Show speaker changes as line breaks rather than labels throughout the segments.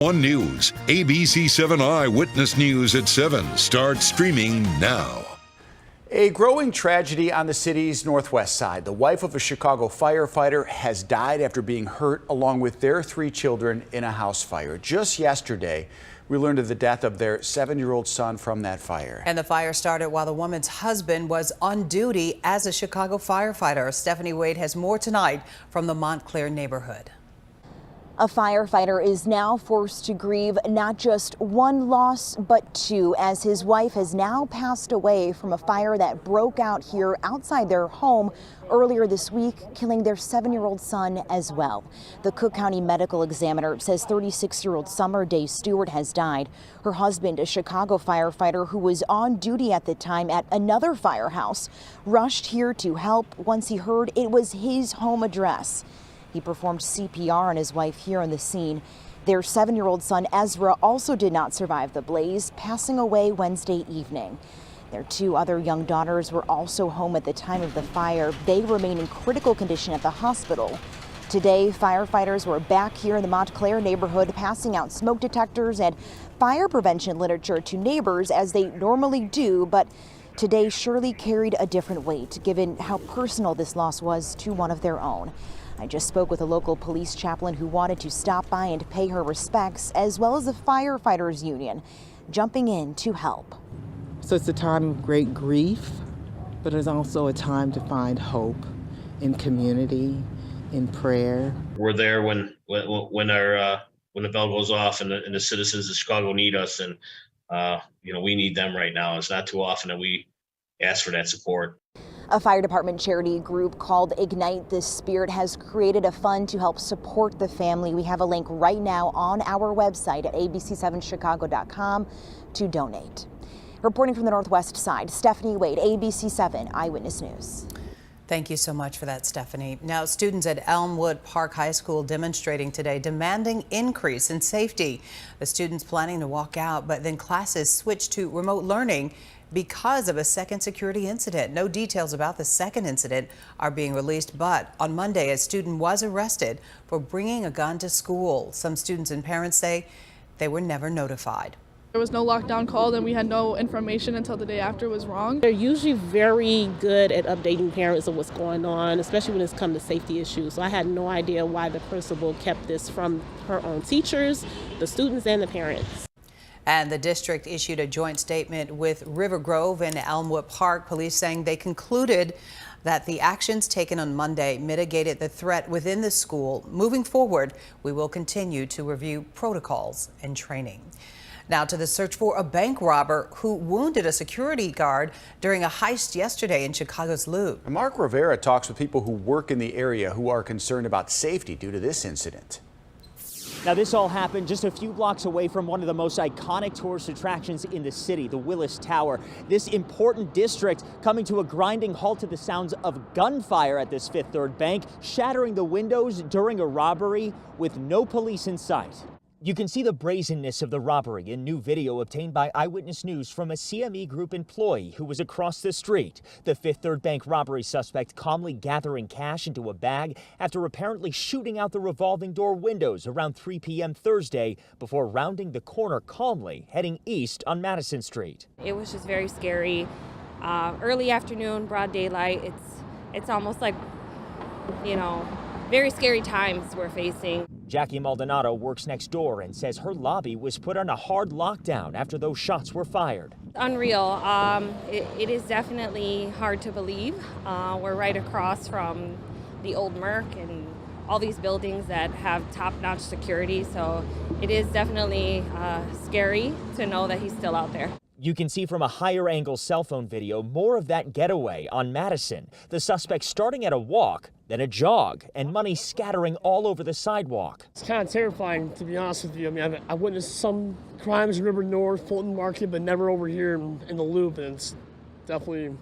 On News, ABC7 Eyewitness News at 7 starts streaming now.
A growing tragedy on the city's northwest side. The wife of a Chicago firefighter has died after being hurt along with their 3 children in a house fire. Just yesterday, we learned of the death of their 7-year-old son from that fire.
And the fire started while the woman's husband was on duty as a Chicago firefighter. Stephanie Wade has more tonight from the Montclair neighborhood.
A firefighter is now forced to grieve not just one loss, but 2, as his wife has now passed away from a fire that broke out here outside their home earlier this week, killing their 7-year-old son as well. The Cook County medical examiner says 36-year-old Summer Day Stewart has died. Her husband, a Chicago firefighter who was on duty at the time at another firehouse, rushed here to help once he heard it was his home address. He performed CPR on his wife here on the scene. Their 7-year-old son, Ezra, also did not survive the blaze, passing away Wednesday evening. Their 2 other young daughters were also home at the time of the fire. They remain in critical condition at the hospital. Today, firefighters were back here in the Montclair neighborhood, passing out smoke detectors and fire prevention literature to neighbors as they normally do, but today surely carried a different weight, given how personal this loss was to one of their own. I just spoke with a local police chaplain who wanted to stop by and pay her respects, as well as the firefighters union jumping in to help.
So it's a time of great grief, but it's also a time to find hope in community, in prayer.
We're there when the bell goes off and the citizens of Chicago need us, and we need them right now. It's not too often that we ask for that support.
A fire department charity group called Ignite the Spirit has created a fund to help support the family. We have a link right now on our website at ABC7Chicago.com to donate. Reporting from the northwest side, Stephanie Wade, ABC7 Eyewitness News.
Thank you so much for that, Stephanie. Now, students at Elmwood Park High School demonstrating today, demanding increase in safety. The students planning to walk out, but then classes switched to remote learning because of a second security incident. No details about the second incident are being released, but on Monday, a student was arrested for bringing a gun to school. Some students and parents say they were never notified.
There was no lockdown call, and we had no information until the day after was wrong.
They're usually very good at updating parents of what's going on, especially when it's come to safety issues. So I had no idea why the principal kept this from her own teachers, the students, and the parents.
And the district issued a joint statement with River Grove and Elmwood Park. Police saying they concluded that the actions taken on Monday mitigated the threat within the school. Moving forward, we will continue to review protocols and training. Now to the search for a bank robber who wounded a security guard during a heist yesterday in Chicago's Loop.
Mark Rivera talks with people who work in the area who are concerned about safety due to this incident.
Now, this all happened just a few blocks away from one of the most iconic tourist attractions in the city, the Willis Tower. This important district coming to a grinding halt to the sounds of gunfire at this Fifth Third Bank, shattering the windows during a robbery with no police in sight. You can see the brazenness of the robbery in new video obtained by Eyewitness News from a CME Group employee who was across the street. The Fifth Third Bank robbery suspect calmly gathering cash into a bag after apparently shooting out the revolving door windows around 3 p.m. Thursday before rounding the corner calmly, heading east on Madison Street.
It was just very scary. Early afternoon, broad daylight. It's almost like, very scary times we're facing.
Jackie Maldonado works next door and says her lobby was put on a hard lockdown after those shots were fired.
Unreal. It is definitely hard to believe. We're right across from the old Merc and all these buildings that have top-notch security, so it is definitely scary to know that he's still out there.
You can see from a higher angle cell phone video more of that getaway on Madison. The suspect starting at a walk, then a jog, and money scattering all over the sidewalk.
It's kind of terrifying, to be honest with you. I mean, I witnessed some crimes in River North, Fulton Market, but never over here in the Loop, and it's definitely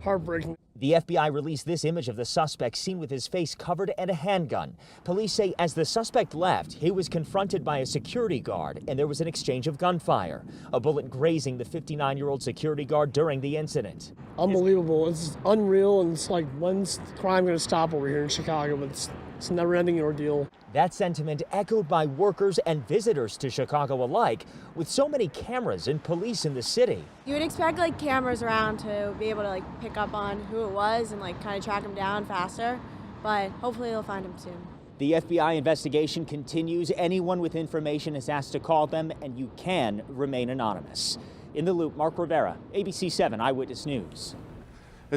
heartbreaking.
The FBI released this image of the suspect seen with his face covered and a handgun. Police say as the suspect left, he was confronted by a security guard and there was an exchange of gunfire. A bullet grazing the 59-year-old security guard during the incident.
Unbelievable. It's unreal, and it's like, when's crime going to stop over here in Chicago? But it's a never-ending ordeal.
That sentiment echoed by workers and visitors to Chicago alike, with so many cameras and police in the city.
You would expect like cameras around to be able to like pick up on who it was and like kind of track him down faster, but hopefully they'll find him soon.
The FBI investigation continues. Anyone with information is asked to call them, and you can remain anonymous. In the Loop, Mark Rivera, ABC7 Eyewitness News.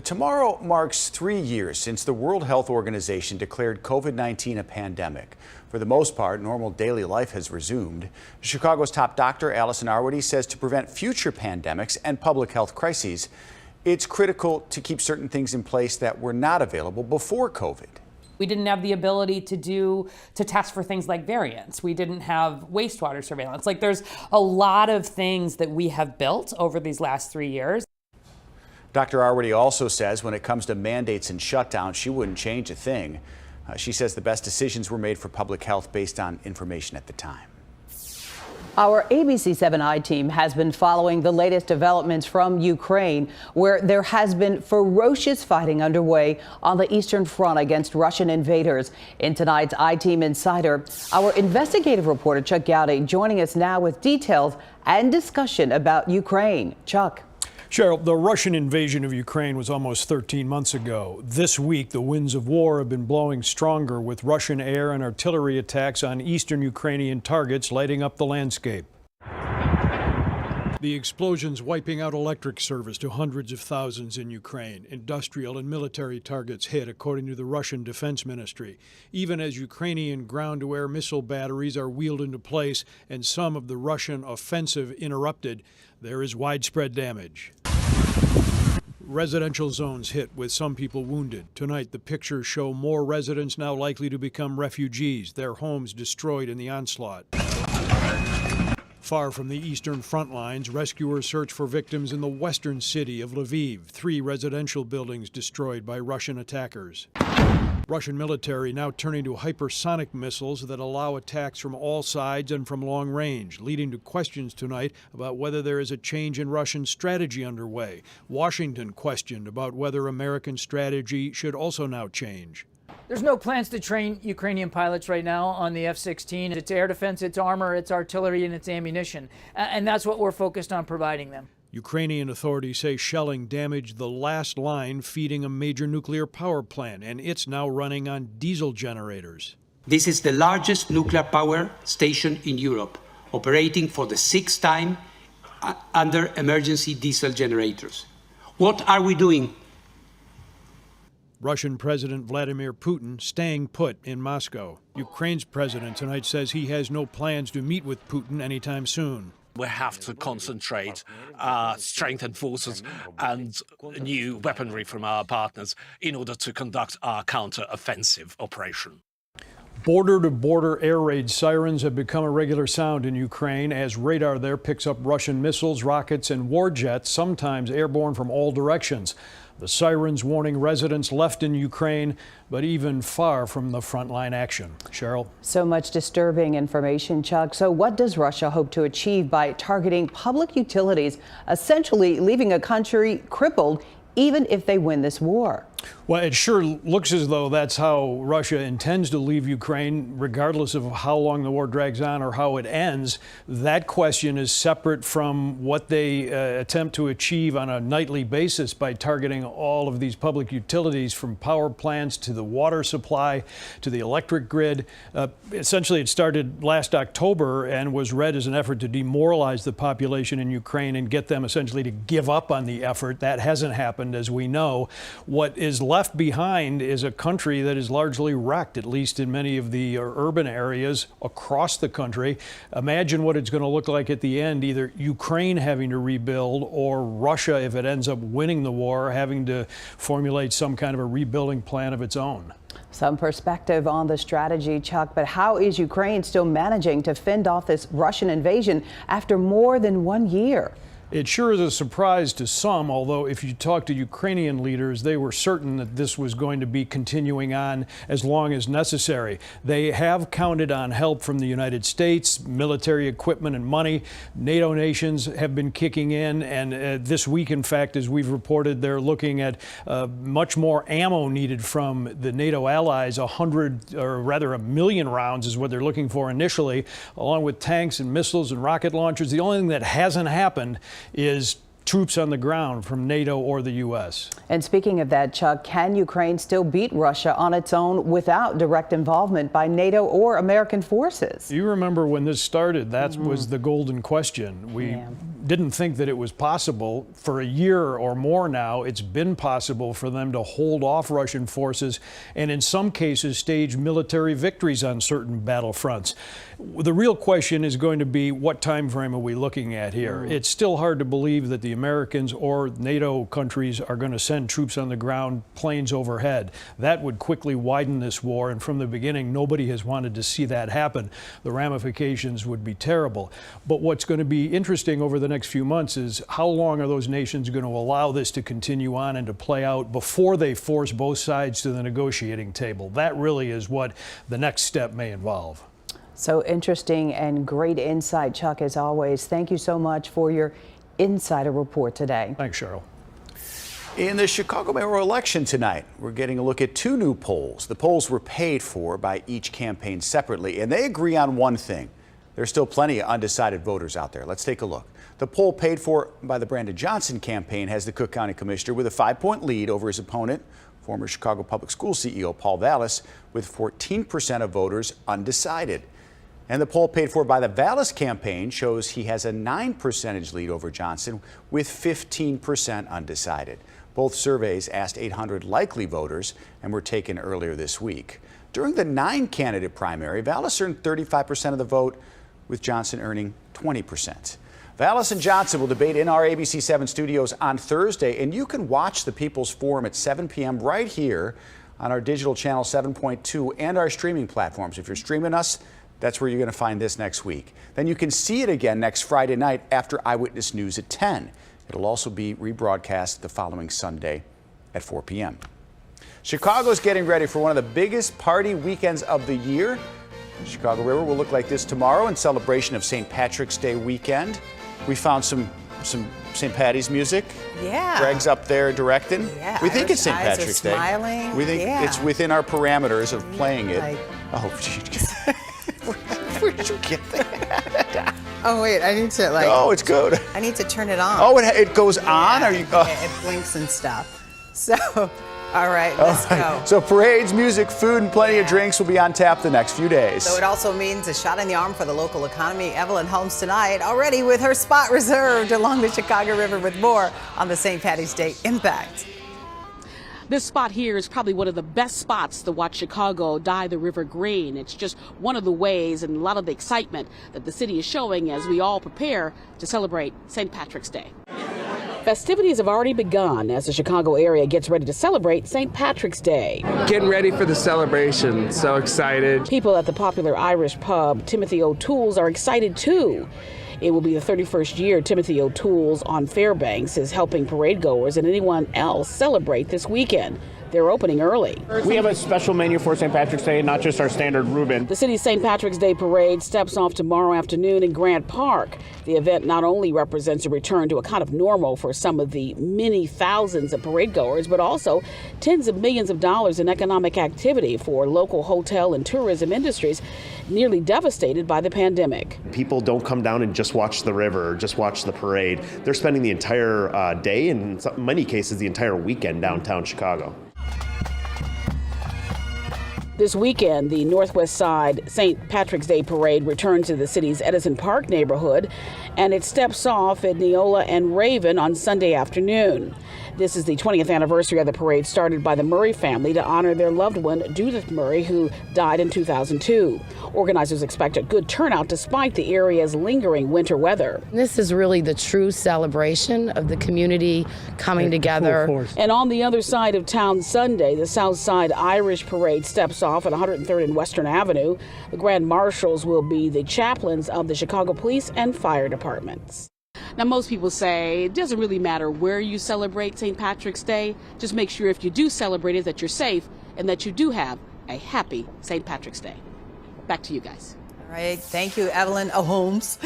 Tomorrow marks 3 years since the World Health Organization declared COVID-19 a pandemic. For the most part, normal daily life has resumed. Chicago's top doctor, Allison Arwady, says to prevent future pandemics and public health crises, it's critical to keep certain things in place that were not available before COVID.
We didn't have the ability to test for things like variants. We didn't have wastewater surveillance. Like, there's a lot of things that we have built over these last 3 years.
Dr. Arwady also says when it comes to mandates and shutdowns, she wouldn't change a thing. She says the best decisions were made for public health based on information at the time.
Our ABC7 team has been following the latest developments from Ukraine, where there has been ferocious fighting underway on the Eastern Front against Russian invaders. In tonight's I-Team Insider, our investigative reporter Chuck Gowdy joining us now with details and discussion about Ukraine. Chuck.
Cheryl, the Russian invasion of Ukraine was almost 13 months ago. This week, the winds of war have been blowing stronger, with Russian air and artillery attacks on eastern Ukrainian targets lighting up the landscape. The explosions wiping out electric service to hundreds of thousands in Ukraine. Industrial and military targets hit, according to the Russian Defense Ministry. Even as Ukrainian ground-to-air missile batteries are wheeled into place and some of the Russian offensive interrupted, there is widespread damage. Residential zones hit, with some people wounded. Tonight, the pictures show more residents now likely to become refugees, their homes destroyed in the onslaught. Far from the eastern front lines, rescuers search for victims in the western city of Lviv. 3 residential buildings destroyed by Russian attackers. Russian military now turning to hypersonic missiles that allow attacks from all sides and from long range, leading to questions tonight about whether there is a change in Russian strategy underway. Washington questioned about whether American strategy should also now change.
There's no plans to train Ukrainian pilots right now on the F-16. It's air defense, it's armor, it's artillery, and it's ammunition. And that's what we're focused on providing them.
Ukrainian authorities say shelling damaged the last line feeding a major nuclear power plant, and it's now running on diesel generators.
This is the largest nuclear power station in Europe, operating for the 6th time under emergency diesel generators. What are we doing?
Russian President Vladimir Putin staying put in Moscow. Ukraine's president tonight says he has no plans to meet with Putin anytime soon.
We have to concentrate, strengthen forces and new weaponry from our partners in order to conduct our counter-offensive operation.
Border-to-border air raid sirens have become a regular sound in Ukraine as radar there picks up Russian missiles, rockets, and war jets, sometimes airborne from all directions. The sirens warning residents left in Ukraine, but even far from the frontline action. Cheryl?
So much disturbing information, Chuck. So what does Russia hope to achieve by targeting public utilities, essentially leaving a country crippled even if they win this war?
Well, it sure looks as though that's how Russia intends to leave Ukraine, regardless of how long the war drags on or how it ends. That question is separate from what they attempt to achieve on a nightly basis by targeting all of these public utilities, from power plants to the water supply to the electric grid. Essentially, it started last October and was read as an effort to demoralize the population in Ukraine and get them essentially to give up on the effort. That hasn't happened, as we know. What is left behind is a country that is largely wrecked, at least in many of the urban areas across the country. Imagine what it's going to look like at the end, either Ukraine having to rebuild or Russia, if it ends up winning the war, having to formulate some kind of a rebuilding plan of its own.
Some perspective on the strategy, Chuck, but how is Ukraine still managing to fend off this Russian invasion after more than 1 year?
It sure is a surprise to some, although if you talk to Ukrainian leaders, they were certain that this was going to be continuing on as long as necessary. They have counted on help from the United States, military equipment and money. NATO nations have been kicking in, and this week, in fact, as we've reported, they're looking at much more ammo needed from the NATO allies. 100, or rather 1 million rounds is what they're looking for initially, along with tanks and missiles and rocket launchers. The only thing that hasn't happened is troops on the ground from NATO or the U.S.
And speaking of that, Chuck, can Ukraine still beat Russia on its own without direct involvement by NATO or American forces?
You remember when this started, that was the golden question. We didn't think that it was possible. For a year or more now, it's been possible for them to hold off Russian forces and in some cases stage military victories on certain battlefronts. The real question is going to be, what time frame are we looking at here? It's still hard to believe that the Americans or NATO countries are going to send troops on the ground, planes overhead. That would quickly widen this war, and from the beginning, nobody has wanted to see that happen. The ramifications would be terrible. But what's going to be interesting over the next few months is how long are those nations going to allow this to continue on and to play out before they force both sides to the negotiating table? That really is what the next step may involve.
So interesting and great insight, Chuck, as always. Thank you so much for your insider report today.
Thanks, Cheryl.
In the Chicago mayoral election tonight, we're getting a look at 2 new polls. The polls were paid for by each campaign separately, and they agree on one thing. There's still plenty of undecided voters out there. Let's take a look. The poll paid for by the Brandon Johnson campaign has the Cook County Commissioner with a 5-point lead over his opponent, former Chicago Public School CEO Paul Vallis, with 14% of voters undecided. And the poll paid for by the Vallis campaign shows he has a 9% lead over Johnson with 15% undecided. Both surveys asked 800 likely voters and were taken earlier this week. During the 9-candidate primary, Vallis earned 35% of the vote, with Johnson earning 20%. Vallis and Johnson will debate in our ABC7 studios on Thursday, and you can watch the People's Forum at 7 p.m. right here on our digital channel 7.2 and our streaming platforms. If you're streaming us, that's where you're going to find this next week. Then you can see it again next Friday night after Eyewitness News at 10. It'll also be rebroadcast the following Sunday at 4 p.m. Chicago's getting ready for one of the biggest party weekends of the year. The Chicago River will look like this tomorrow in celebration of St. Patrick's Day weekend. We found some St. Patty's music.
Yeah.
Greg's up there directing.
Yeah.
We think it's St.
Eyes
Patrick's
are
Day.
smiling.
We think it's within our parameters of playing it. Oh, where did you get that?
Oh wait, I need to
Oh, it's good.
I need to turn it on.
Oh, it goes on? Are you?
It blinks and stuff. So, all right, let's go.
So parades, music, food, and plenty of drinks will be on tap the next few days.
So it also means a shot in the arm for the local economy. Evelyn Holmes tonight, already with her spot reserved along the Chicago River, with more on the St. Patty's Day Impact.
This spot here is probably one of the best spots to watch Chicago dye the river green. It's just one of the ways and a lot of the excitement that the city is showing as we all prepare to celebrate St. Patrick's Day. Festivities have already begun as the Chicago area gets ready to celebrate St. Patrick's Day.
Getting ready for the celebration, so excited.
People at the popular Irish pub Timothy O'Toole's are excited too. It will be the 31st year Timothy O'Toole's on Fairbanks is helping parade goers and anyone else celebrate this weekend. They're opening early.
We have a special menu for St. Patrick's Day, not just our standard Reuben.
The city's St. Patrick's Day parade steps off tomorrow afternoon in Grant Park. The event not only represents a return to a kind of normal for some of the many thousands of parade goers, but also tens of millions of dollars in economic activity for local hotel and tourism industries nearly devastated by the pandemic.
People don't come down and just watch the river or just watch the parade. They're spending the entire day, and in many cases the entire weekend downtown Chicago.
This weekend, the Northwest Side St. Patrick's Day Parade returns to the city's Edison Park neighborhood, and it steps off at Neola and Raven on Sunday afternoon. This is the 20th anniversary of the parade started by the Murray family to honor their loved one, Judith Murray, who died in 2002. Organizers expect a good turnout despite the area's lingering winter weather.
This is really the true celebration of the community coming together.
And on the other side of town Sunday, the South Side Irish Parade steps off at 103rd and Western Avenue. The Grand Marshals will be the chaplains of the Chicago Police and Fire Departments. Now, most people say it doesn't really matter where you celebrate St. Patrick's Day. Just make sure if you do celebrate it that you're safe and that you do have a happy St. Patrick's Day. Back to you guys.
All right, thank you, Evelyn Holmes.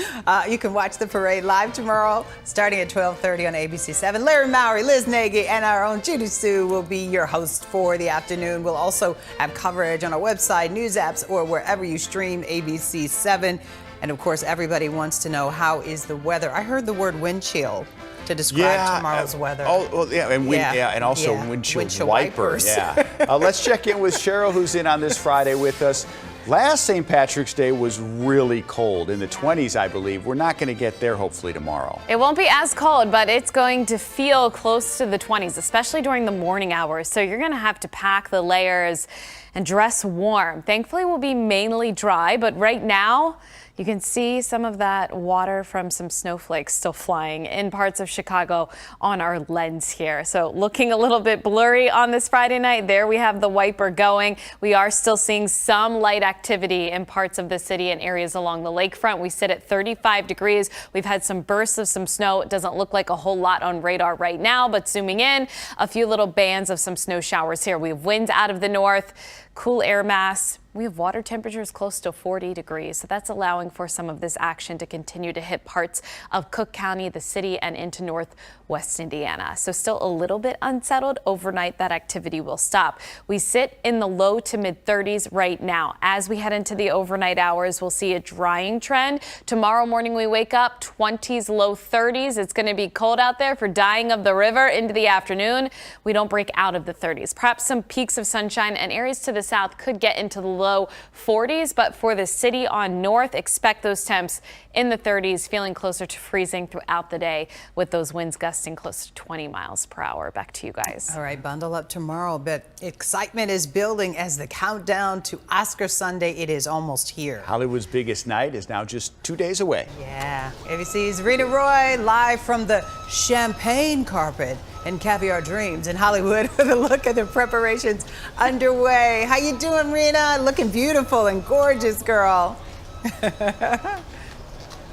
You can watch the parade live tomorrow, starting at 12:30 on ABC7. Larry Mowry, Liz Nagy, and our own Judy Sue will be your host for the afternoon. We'll also have coverage on our website, news apps, or wherever you stream ABC7. And of course, everybody wants to know, how is the weather? I heard the word wind chill to describe tomorrow's weather.
Oh, well, yeah, and and also windshield wipers. Yeah. Let's check in with Cheryl, who's in on this Friday with us. Last St. Patrick's Day was really cold, in the 20s, I believe. We're not going to get there, hopefully, tomorrow.
It won't be as cold, but it's going to feel close to the 20s, especially during the morning hours. So you're going to have to pack the layers and dress warm. Thankfully, we'll be mainly dry, but right now, you can see some of that water from some snowflakes still flying in parts of Chicago on our lens here. So looking a little bit blurry on this Friday night. There we have the wiper going. We are still seeing some light activity in parts of the city and areas along the lakefront. We sit at 35 degrees. We've had some bursts of some snow. It doesn't look like a whole lot on radar right now, but zooming in, a few little bands of some snow showers here. We have winds out of the north, cool air mass. We have water temperatures close to 40 degrees, so that's allowing for some of this action to continue to hit parts of Cook County, the city, and into northwest Indiana. So still a little bit unsettled. Overnight, that activity will stop. We sit in the low to mid 30s right now. As we head into the overnight hours, we'll see a drying trend. Tomorrow morning, we wake up 20s, low 30s. It's going to be cold out there for dying of the river into the afternoon. We don't break out of the 30s. Perhaps some peaks of sunshine, and areas to the south could get into the low 40s, but for the city on north, expect those temps in the 30s, feeling closer to freezing throughout the day with those winds gusting close to 20 miles per hour. Back to you guys.
All right, bundle up tomorrow, but excitement is building as the countdown to Oscar Sunday. It is almost here.
Hollywood's biggest night is now just 2 days away.
Yeah, ABC's Rena Roy live from the champagne carpet and Caviar Dreams in Hollywood with a look at the preparations underway. How you doing, Rena? Looking beautiful and gorgeous, girl.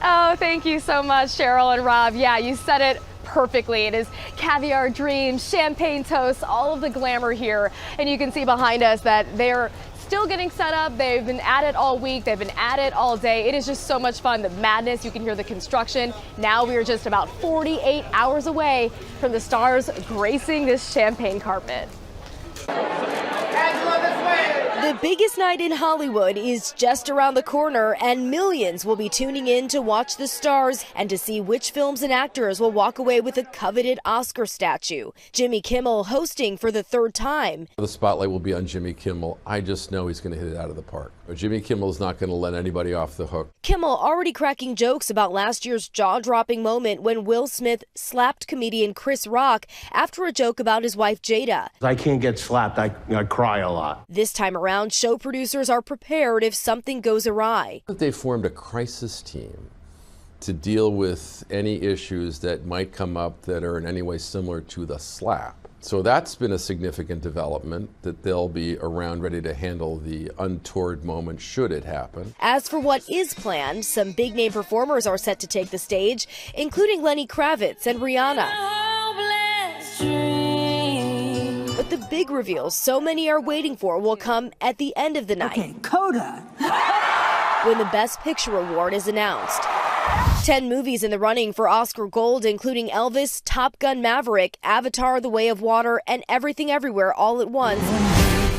Oh, thank you so much, Cheryl and Rob. Yeah, you said it perfectly. It is Caviar Dreams, champagne toast, all of the glamour here. And you can see behind us that they're still getting set up. They've been at it all week. They've been at it all day. It is just so much fun. The madness, you can hear the construction. Now we are just about 48 hours away from the stars gracing this champagne carpet.
The biggest night in Hollywood is just around the corner, and millions will be tuning in to watch the stars and to see which films and actors will walk away with a coveted Oscar statue. Jimmy Kimmel hosting for the third time.
The spotlight will be on Jimmy Kimmel. I just know he's going to hit it out of the park. Jimmy Kimmel's not going to let anybody off the hook.
Kimmel already cracking jokes about last year's jaw-dropping moment when Will Smith slapped comedian Chris Rock after a joke about his wife Jada.
I can't get slapped. I cry a lot.
This time around, show producers are prepared if something goes awry.
They formed a crisis team to deal with any issues that might come up that are in any way similar to the slap. So that's been a significant development, that they'll be around ready to handle the untoward moment should it happen.
As for what is planned, some big-name performers are set to take the stage, including Lenny Kravitz and Rihanna. But the big reveals so many are waiting for will come at the end of the night.
Okay, Coda.
When the Best Picture award is announced. 10 movies in the running for Oscar Gold, including Elvis, Top Gun Maverick, Avatar: The Way of Water, and Everything Everywhere All at Once,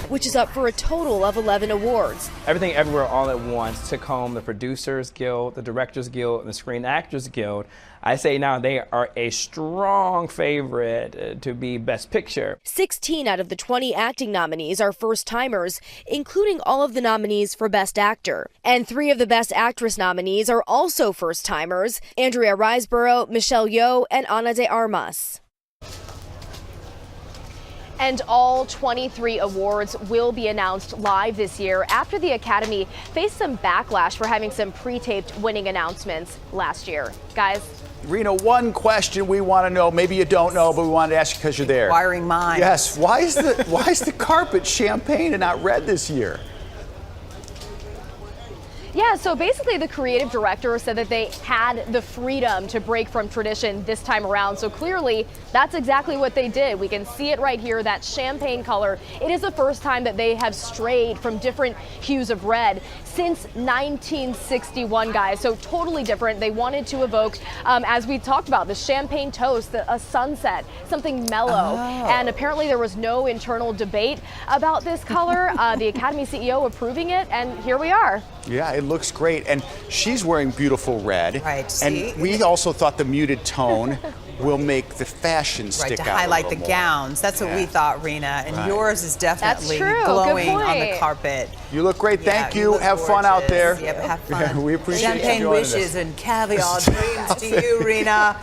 which is up for a total of 11 awards.
Everything Everywhere All at Once took home the Producers Guild, the Directors Guild, and the Screen Actors Guild. I say now they are a strong favorite to be Best Picture.
16 out of the 20 acting nominees are first-timers, including all of the nominees for Best Actor. And 3 of the Best Actress nominees are also first-timers: Andrea Riseborough, Michelle Yeoh, and Ana de Armas.
And all 23 awards will be announced live this year after the Academy faced some backlash for having some pre-taped winning announcements last year. Guys.
Rena, one question we want to know, maybe you don't know, but we wanted to ask you because you're there.
Inquiring mind.
Yes, why is the carpet champagne and not red this year?
Yeah, so basically the creative director said that they had the freedom to break from tradition this time around. So clearly that's exactly what they did. We can see it right here, that champagne color. It is the first time that they have strayed from different hues of red since 1961, guys. So totally different. They wanted to evoke, as we talked about, the champagne toast, a sunset, something mellow. And apparently there was no internal debate about this color. The Academy CEO approving it, and here we are.
Yeah, it looks great. And she's wearing beautiful red.
Right, see?
And we also thought the muted tone will make the fashion stick out
to highlight the
more.
gowns. That's what we thought, Rena. And yours is definitely
true.
glowing
Good
on the
point.
carpet.
You look great. Thank
Yeah,
you.
look
Have fun out there.
Yep, have fun.
We appreciate
Champagne
you joining
wishes
us.
and caviar dreams to you, Rena.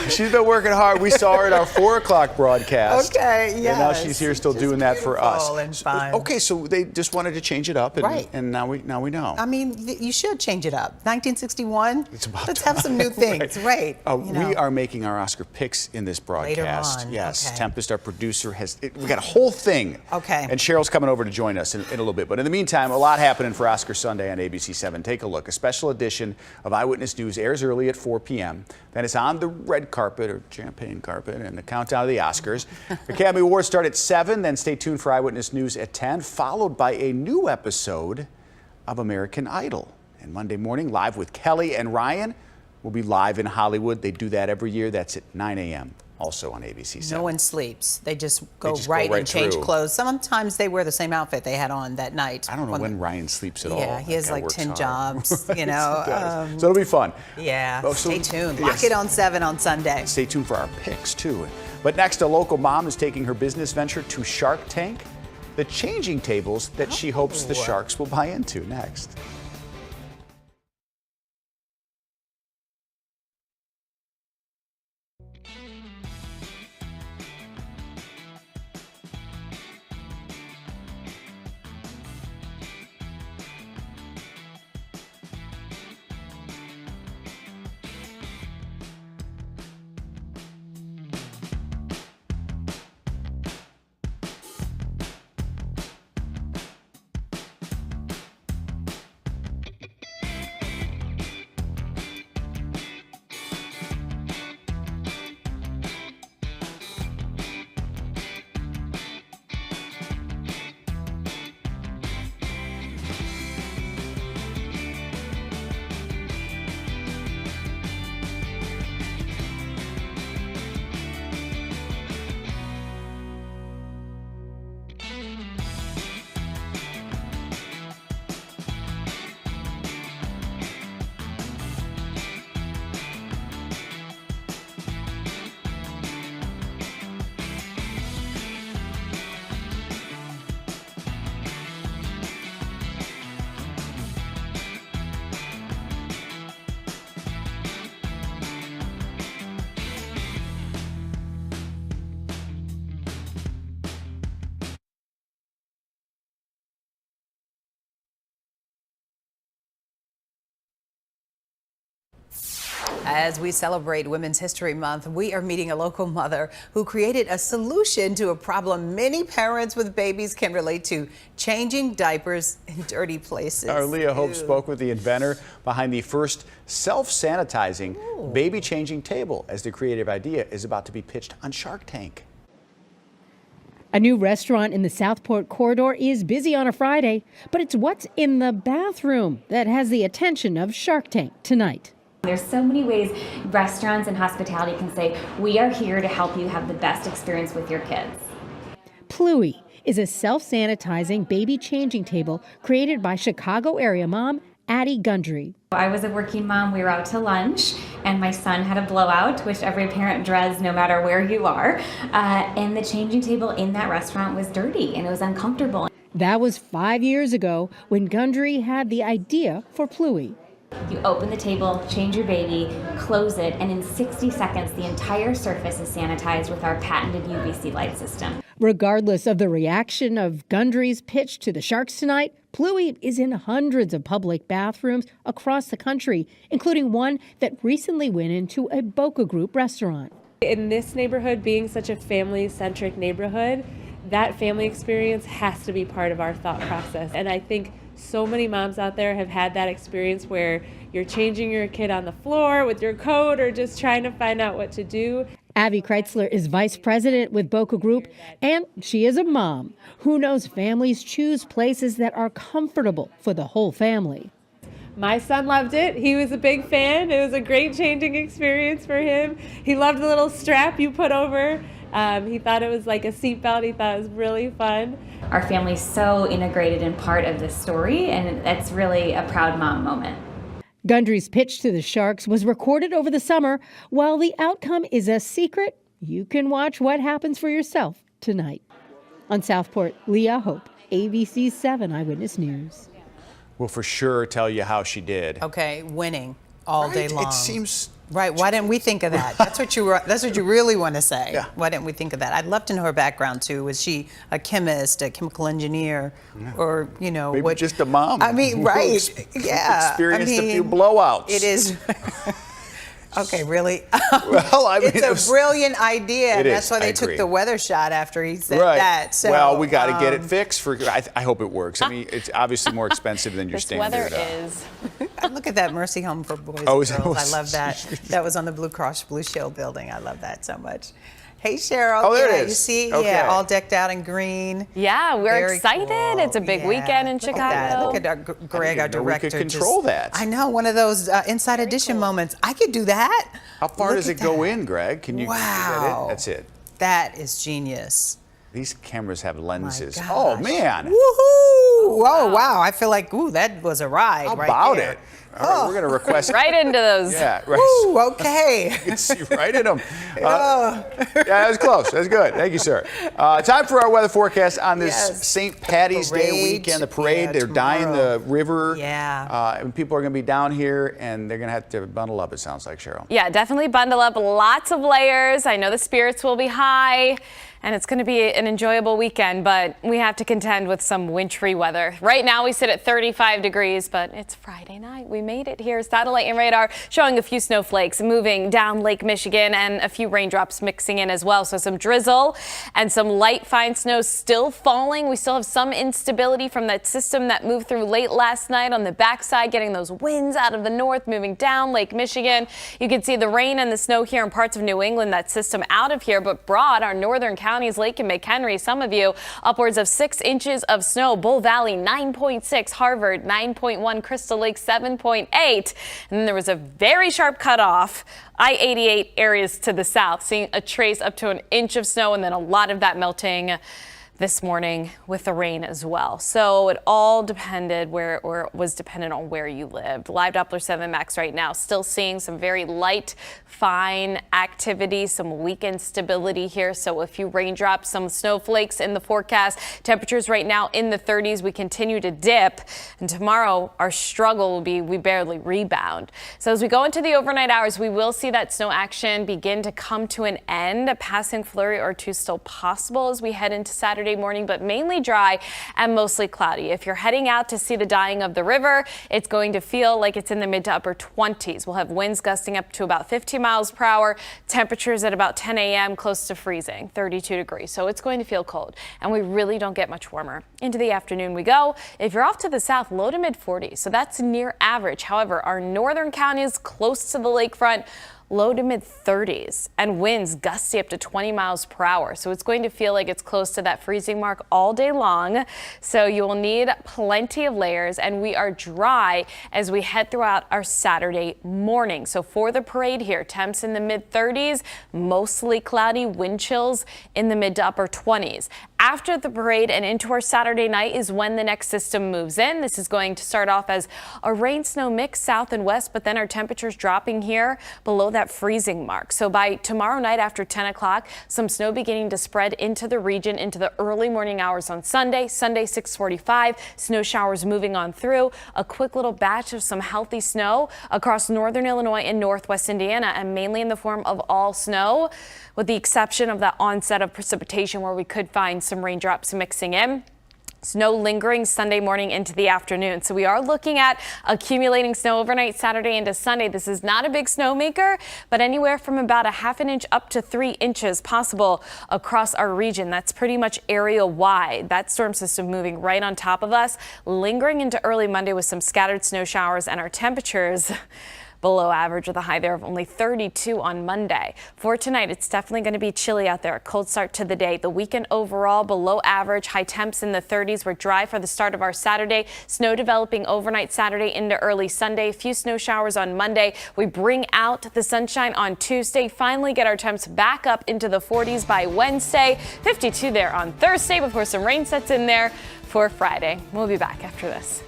She's been working hard. We saw her at our 4 o'clock broadcast.
Okay,
And now
yes.
she's here still
Just
doing that for us.
beautiful and fun.
Okay, so they just wanted to change it up, and,
Right.
and now we know.
I mean, you should change it up. 1961.
It's about
Let's
time.
have some new things. Right.
We are making our Oscar picks in this broadcast.
Later on.
Yes,
Okay.
Tempest, our producer, we got a whole thing.
Okay.
And Cheryl's coming over to join us in a little bit. But in the meantime, a lot happening for Oscar Sunday on ABC7. Take a look. A special edition of Eyewitness News airs early at 4 p.m. Then it's on the red carpet or champagne carpet and the countdown of the Oscars. Academy Awards start at 7. Then stay tuned for Eyewitness News at 10, followed by a new episode of American Idol. And Monday morning, live with Kelly and Ryan. We'll be live in Hollywood. They do that every year. That's at 9 a.m. also on ABC7.
No one sleeps. They just go
just
right
go right
and change
through.
clothes. Sometimes they wear the same outfit they had on that night.
I don't know when Ryan sleeps at all.
Yeah, he has
That guy
like
works
10
hard.
jobs, you
Yes,
know.
he does. So it'll be fun.
Yeah,
Oh, so-
stay tuned.
yes.
Lock it on 7 on Sunday.
Stay tuned for our picks, too. But next, a local mom is taking her business venture to Shark Tank. The changing tables that she hopes the sharks will buy into. Next.
As we celebrate Women's History Month, we are meeting a local mother who created a solution to a problem many parents with babies can relate to: changing diapers in dirty places.
Our Leah Hope spoke with the inventor behind the first self-sanitizing baby changing table, as the creative idea is about to be pitched on Shark Tank.
A new restaurant in the Southport corridor is busy on a Friday, but it's what's in the bathroom that has the attention of Shark Tank tonight.
There's so many ways restaurants and hospitality can say, we are here to help you have the best experience with your kids.
Pluie is a self-sanitizing baby changing table created by Chicago area mom Addie Gundry.
I was a working mom. We were out to lunch and my son had a blowout, which every parent dreads no matter where you are. And the changing table in that restaurant was dirty and it was uncomfortable.
That was 5 years ago when Gundry had the idea for Pluie.
You open the table, change your baby, close it, and in 60 seconds, the entire surface is sanitized with our patented UVC light system.
Regardless of the reaction of Gundry's pitch to the Sharks tonight, Pluie is in hundreds of public bathrooms across the country, including one that recently went into a Boca Group restaurant.
In this neighborhood, being such a family-centric neighborhood, that family experience has to be part of our thought process. And I think so many moms out there have had that experience where you're changing your kid on the floor with your coat or just trying to find out what to do.
Avi Kreitzler is vice president with Boca Group, and she is a mom who knows families choose places that are comfortable for the whole family.
My son loved it. He was a big fan. It was a great changing experience for him. He loved the little strap you put over. He thought it was like a seatbelt. He thought it was really fun.
Our family's so integrated and part of this story, and that's really a proud mom moment.
Gundry's pitch to the Sharks was recorded over the summer. While the outcome is a secret, you can watch what happens for yourself tonight. On Southport, Leah Hope, ABC7 Eyewitness News.
We'll for sure tell you how she did.
Okay, winning all day long.
It seems
right. Why didn't we think of that? That's what you really want to say. Yeah. Why didn't we think of that? I'd love to know her background too. Was she a chemist, a chemical engineer, or
maybe just a mom?
I mean, right? Yeah.
Experienced a few blowouts.
It is. Okay, really?
Well, I mean,
it's a brilliant idea.
It
That's
is.
why they
I
took
agree.
the weather shot after he said
Right.
that. So,
well, we got to get it fixed. I hope it works. I mean, it's obviously more expensive than your standard.
Weather is.
Look at that Mercy Home for Boys and
Oh,
Girls.
it was-
I love that. That was on the Blue Cross Blue Shield building. I love that so much. Hey, Cheryl.
Oh, there
yeah,
it is.
You see?
Okay.
Yeah, all decked out in green.
Yeah, we're
Very
excited.
cool.
It's a big weekend in Chicago.
Look at that. Look at Greg, our director.
We could control that.
I know, one of those Inside Edition moments. I could do that.
How far
Look
does
at
it go in, Greg? Can you?
Wow.
That's it.
That is genius.
These cameras have lenses.
gosh.
Oh man.
Woohoo! Oh, wow. I feel like, that was a ride.
How
right
about
there.
it? All right, we're going to request.
Right into those.
Yeah, right.
Ooh, okay.
You can see right in them. Yeah, that was close. That's good. Thank you, sir. Time for our weather forecast on this St. Patty's Day weekend. The parade, they're dyeing the river.
Yeah.
And people are going to be down here, and they're going to have to bundle up, it sounds like, Cheryl.
Yeah, definitely bundle up. Lots of layers. I know the spirits will be high. And it's going to be an enjoyable weekend, but we have to contend with some wintry weather. Right now we sit at 35 degrees, but it's Friday night. We made it here. Satellite and radar showing a few snowflakes moving down Lake Michigan and a few raindrops mixing in as well. So some drizzle and some light fine snow still falling. We still have some instability from that system that moved through late last night on the backside, getting those winds out of the north moving down Lake Michigan. You can see the rain and the snow here in parts of New England, that system out of here, but broad our northern counties, Lake and McHenry, some of you upwards of 6 inches of snow. Bull Valley 9.6, Harvard 9.1, Crystal Lake 7.8. And then there was a very sharp cutoff. I-88 areas to the south, seeing a trace up to an inch of snow, and then a lot of that melting this morning with the rain as well. So it all depended was dependent on where you lived. Live Doppler 7 Max right now, still seeing some very light, fine activity, some weekend stability here. So a few raindrops, some snowflakes in the forecast. Temperatures right now in the 30s. We continue to dip. And tomorrow our struggle will be we barely rebound. So as we go into the overnight hours, we will see that snow action begin to come to an end. A passing flurry or two still possible as we head into Saturday morning, but mainly dry and mostly cloudy. If you're heading out to see the dyeing of the river, it's going to feel like it's in the mid to upper 20s. We'll have winds gusting up to about 15 miles per hour. Temperatures at about 10 a.m. close to freezing, 32 degrees. So it's going to feel cold, and we really don't get much warmer. Into the afternoon we go. If you're off to the south, low to mid 40s. So that's near average. However, our northern counties close to the lakefront, low to mid 30s, and winds gusty up to 20 miles per hour. So it's going to feel like it's close to that freezing mark all day long. So you will need plenty of layers, and we are dry as we head throughout our Saturday morning. So for the parade here, temps in the mid 30s, mostly cloudy, wind chills in the mid to upper 20s. After the parade and into our Saturday night is when the next system moves in. This is going to start off as a rain-snow mix south and west, but then our temperatures dropping here below that freezing mark. So by tomorrow night after 10 o'clock, some snow beginning to spread into the region into the early morning hours on Sunday. Sunday 6:45, snow showers moving on through. A quick little batch of some healthy snow across northern Illinois and northwest Indiana, and mainly in the form of all snow, with the exception of that onset of precipitation where we could find some raindrops mixing in. Snow lingering Sunday morning into the afternoon. So we are looking at accumulating snow overnight Saturday into Sunday. This is not a big snowmaker, but anywhere from about a ½ inch up to 3 inches possible across our region. That's pretty much area wide. That storm system moving right on top of us, lingering into early Monday with some scattered snow showers, and our temperatures below average with a high there of only 32 on Monday. For tonight, it's definitely going to be chilly out there. A cold start to the day. The weekend overall below average. High temps in the 30s. We're dry for the start of our Saturday. Snow developing overnight Saturday into early Sunday. A few snow showers on Monday. We bring out the sunshine on Tuesday. Finally get our temps back up into the 40s by Wednesday. 52 there on Thursday before some rain sets in there for Friday. We'll be back after this.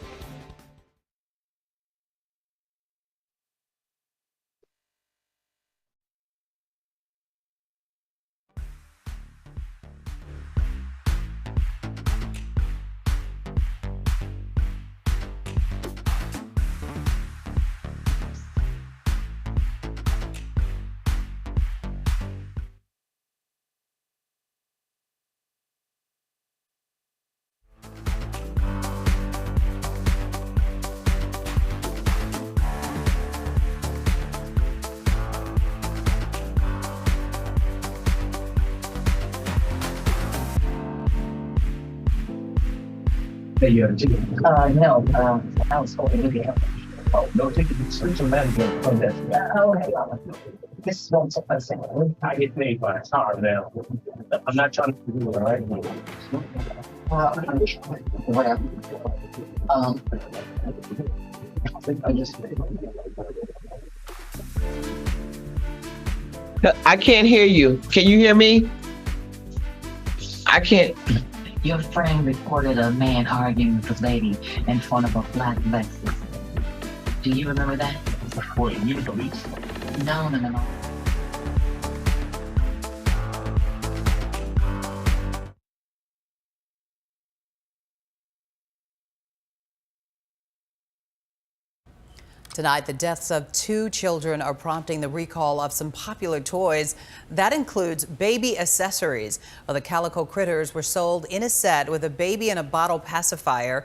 No, I was hoping to get help. Oh, no ticket. Switch your manager from this. Okay. This is one second. I get paid by the hour now. I'm not trying to do it, all right? Whatever.
I can't hear you. Can you hear me? I can't.
Your friend reported a man arguing with a lady in front of a black Lexus. Do you remember that? What, you police? No.
Tonight, the deaths of 2 children are prompting the recall of some popular toys. That includes baby accessories. Well, the Calico Critters were sold in a set with a baby and a bottle pacifier.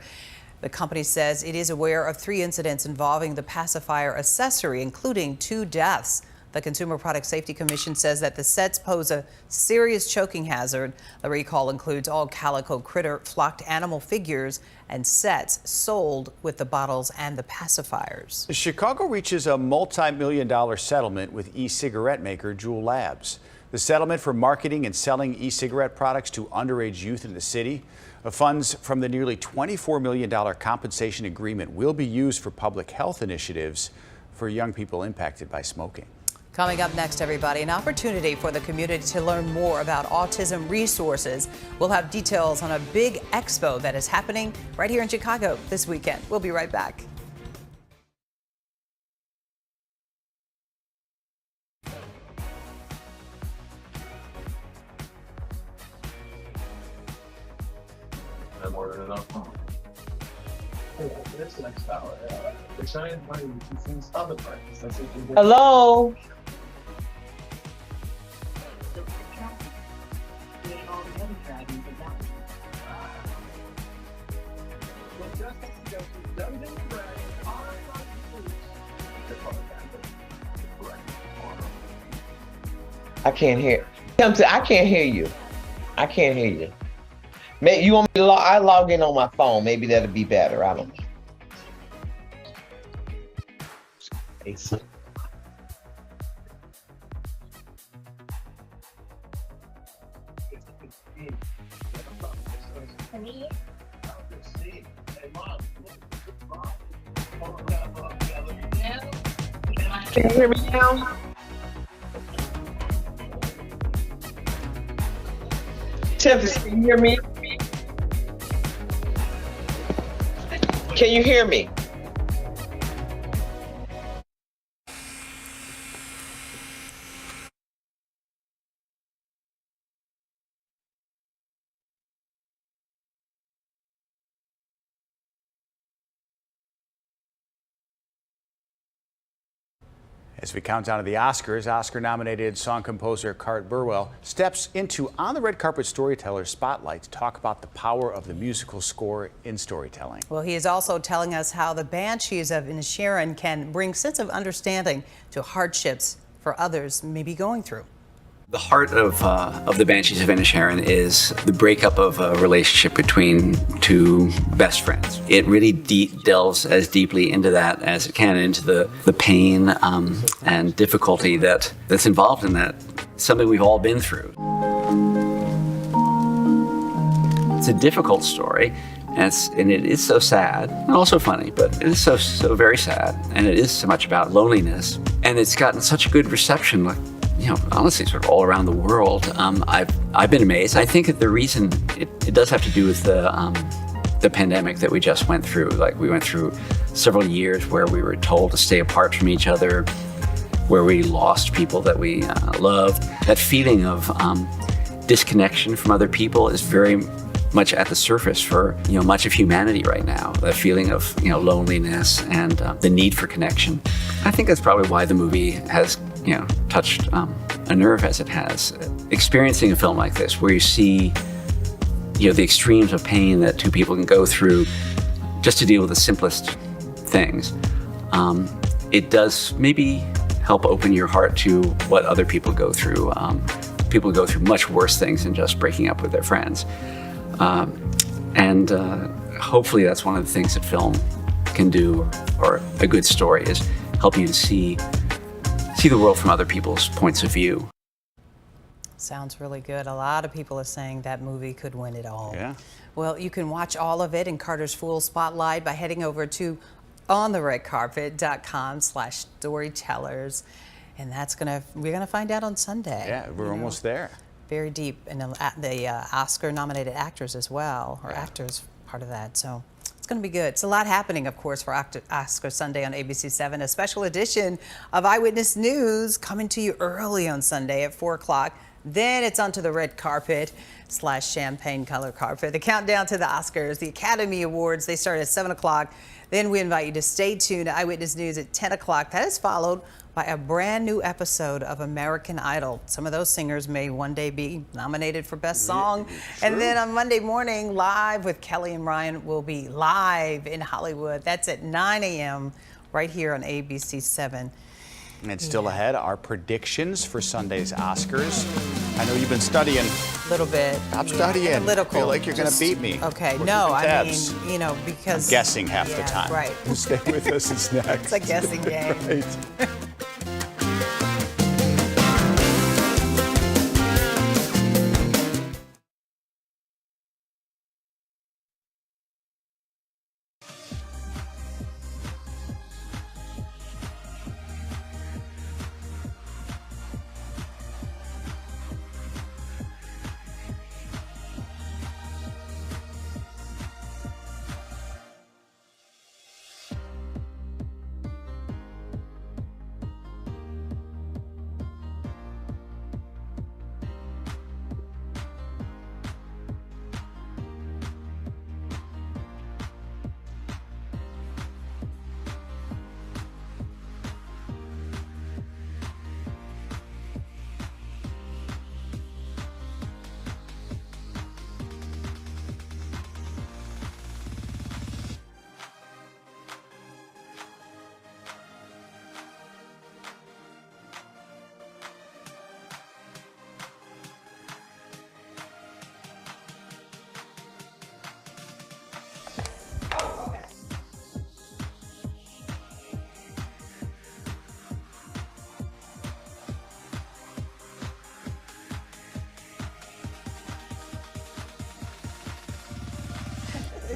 The company says it is aware of 3 incidents involving the pacifier accessory, including 2 deaths. The Consumer Product Safety Commission says that the sets pose a serious choking hazard. The recall includes all Calico Critter flocked animal figures and sets sold with the bottles and the pacifiers.
Chicago reaches a multi-million-dollar settlement with e-cigarette maker Juul Labs. The settlement for marketing and selling e-cigarette products to underage youth in the city. Funds from the nearly $24 million compensation agreement will be used for public health initiatives for young people impacted by smoking.
Coming up next, everybody, an opportunity for the community to learn more about autism resources. We'll have details on a big expo that is happening right here in Chicago this weekend. We'll be right back.
I'm ordering enough. This next hour, they're trying to find things other prices.
Hello? I can't hear. I can't hear you. I can't hear you. Maybe you want me to log in on my phone. Maybe that'll be better. I don't know. Can you hear me now? Tempest, can you hear me? Can you hear me?
As we count down to the Oscars, Oscar-nominated song composer Cart Burwell steps into On the Red Carpet Storyteller Spotlight to talk about the power of the musical score in storytelling.
Well, he is also telling us how the Banshees of Inisherin can bring sense of understanding to hardships for others may be going through.
The heart of the Banshees of Inisherin is the breakup of a relationship between two best friends. It really delves as deeply into that as it can, into the pain and difficulty that's involved in that. Something we've all been through. It's a difficult story, and it is so sad, and also funny, but it is so very sad, and it is so much about loneliness, and it's gotten such a good reception. Honestly, sort of all around the world. I've been amazed. I think that the reason it does have to do with the pandemic that we just went through. Like, we went through several years where we were told to stay apart from each other, where we lost people that we loved. That feeling of disconnection from other people is very much at the surface for much of humanity right now. That feeling of loneliness and the need for connection. I think that's probably why the movie has touched a nerve as it has. Experiencing a film like this, where you see the extremes of pain that two people can go through just to deal with the simplest things, it does maybe help open your heart to what other people go through. People go through much worse things than just breaking up with their friends. And hopefully that's one of the things that film can do, or a good story, is help you to see the world from other people's points of view.
Sounds really good. A lot of people are saying that movie could win it all.
Yeah.
Well, you can watch all of it in Carter's full spotlight by heading over to ontheredcarpet.com/storytellers. And we're gonna find out on Sunday.
Yeah, we're almost there.
Very deep in the Oscar-nominated actors as well, or actors part of that. So it's going to be good. It's a lot happening, of course, for Oscar Sunday on ABC7. A special edition of Eyewitness News coming to you early on Sunday at 4 o'clock. Then it's onto the red carpet / champagne color carpet. The countdown to the Oscars, the Academy Awards, they start at 7 o'clock. Then we invite you to stay tuned to Eyewitness News at 10 o'clock. That is followed by a brand new episode of American Idol. Some of those singers may one day be nominated for Best Song. Sure. And then on Monday morning, Live with Kelly and Ryan will be live in Hollywood. That's at 9 a.m. right here on ABC7.
And still ahead, our predictions for Sunday's Oscars. I know you've been studying.
A little bit.
Stop studying.
Analytical.
I feel like you're going to beat me.
Okay, no, I mean, because...
I'm guessing half the time.
Right.
Stay with us, it's next.
It's a guessing game.
Right.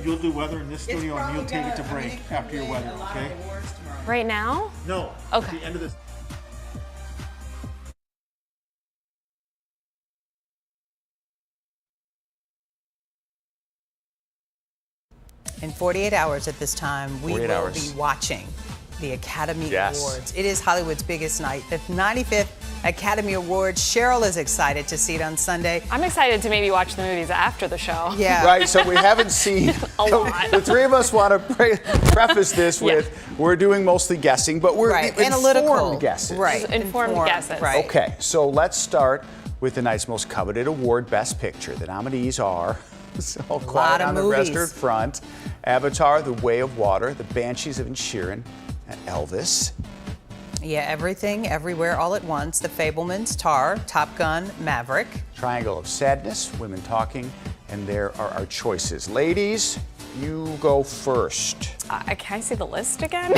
You'll do weather in this studio and you'll take it to break after your weather, okay?
Right now?
No.
Okay.
At the end of this.
In 48 hours at this time, we will be watching the Academy Awards. It is Hollywood's biggest night, the 95th Academy Awards. Cheryl is excited to see it on Sunday.
I'm excited to maybe watch the movies after the show.
Yeah.
Right, so we haven't seen
a lot.
The three of us want to preface this with we're doing mostly guessing, but we're informed guesses.
Right.
Informed guesses.
Right.
Okay, so let's start with tonight's most coveted award, Best Picture. The nominees are All Quiet on the Western Front, Avatar, The Way of Water, The Banshees of Inisherin, and Elvis.
Yeah, Everything, Everywhere, All at Once, The Fabelmans, Tar, Top Gun, Maverick.
Triangle of Sadness, Women Talking, and there are our choices. Ladies, you go first.
Can I see the list again?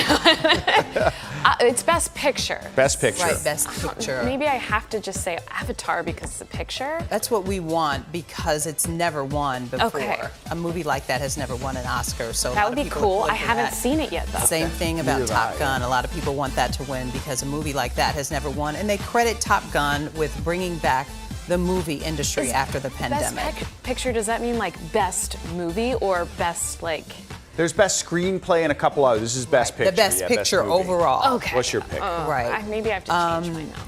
It's Best Picture.
Best Picture.
Right, Best Picture.
Maybe I have to just say Avatar because it's a picture.
That's what we want because it's never won before.
Okay.
A movie like that has never won an Oscar, so
that would be cool. I haven't seen it yet, though.
Same thing about Top Gun. A lot of people want that to win because a movie like that has never won, and they credit Top Gun with bringing back the movie industry after the pandemic.
Best Picture, does that mean like best movie or best like?
There's Best Screenplay and a couple others. This is Best Picture.
The Best Picture overall.
Okay.
What's your pick?
Right.
Maybe I have to change mine now.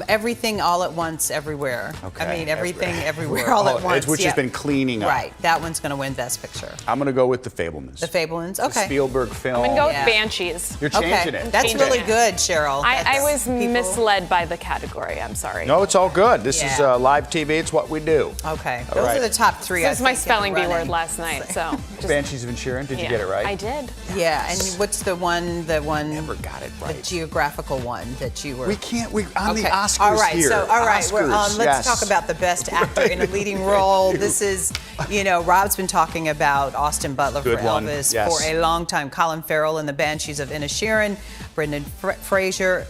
Everything, All at Once, Everywhere.
Okay.
I mean, Everything, Everywhere, All at Once.
Which has been cleaning up.
Right. That one's going to win Best Picture.
I'm going to go with The Fabelmans.
The Fabelmans. Okay.
The Spielberg film.
I'm going to go with Banshees.
You're changing it.
That's really good, Cheryl.
I was misled by the category. I'm sorry.
No, it's all good. This is live TV. It's what we do.
Okay.
All
Those
right.
are the top three.
This was my spelling bee word last night. So.
Banshees of Inisherin. Did you get it right?
I did.
Yeah. And what's the one?
Never got it right.
The geographical one that you were.
We can't. We on the Oscars
all right,
here.
So, all right.
Oscars,
Let's talk about the best actor in a leading role. This is, Rob's been talking about Austin Butler
Good
for
one.
Elvis
Yes.
for a long time. Colin Farrell in The Banshees of Inisherin. Brendan Fraser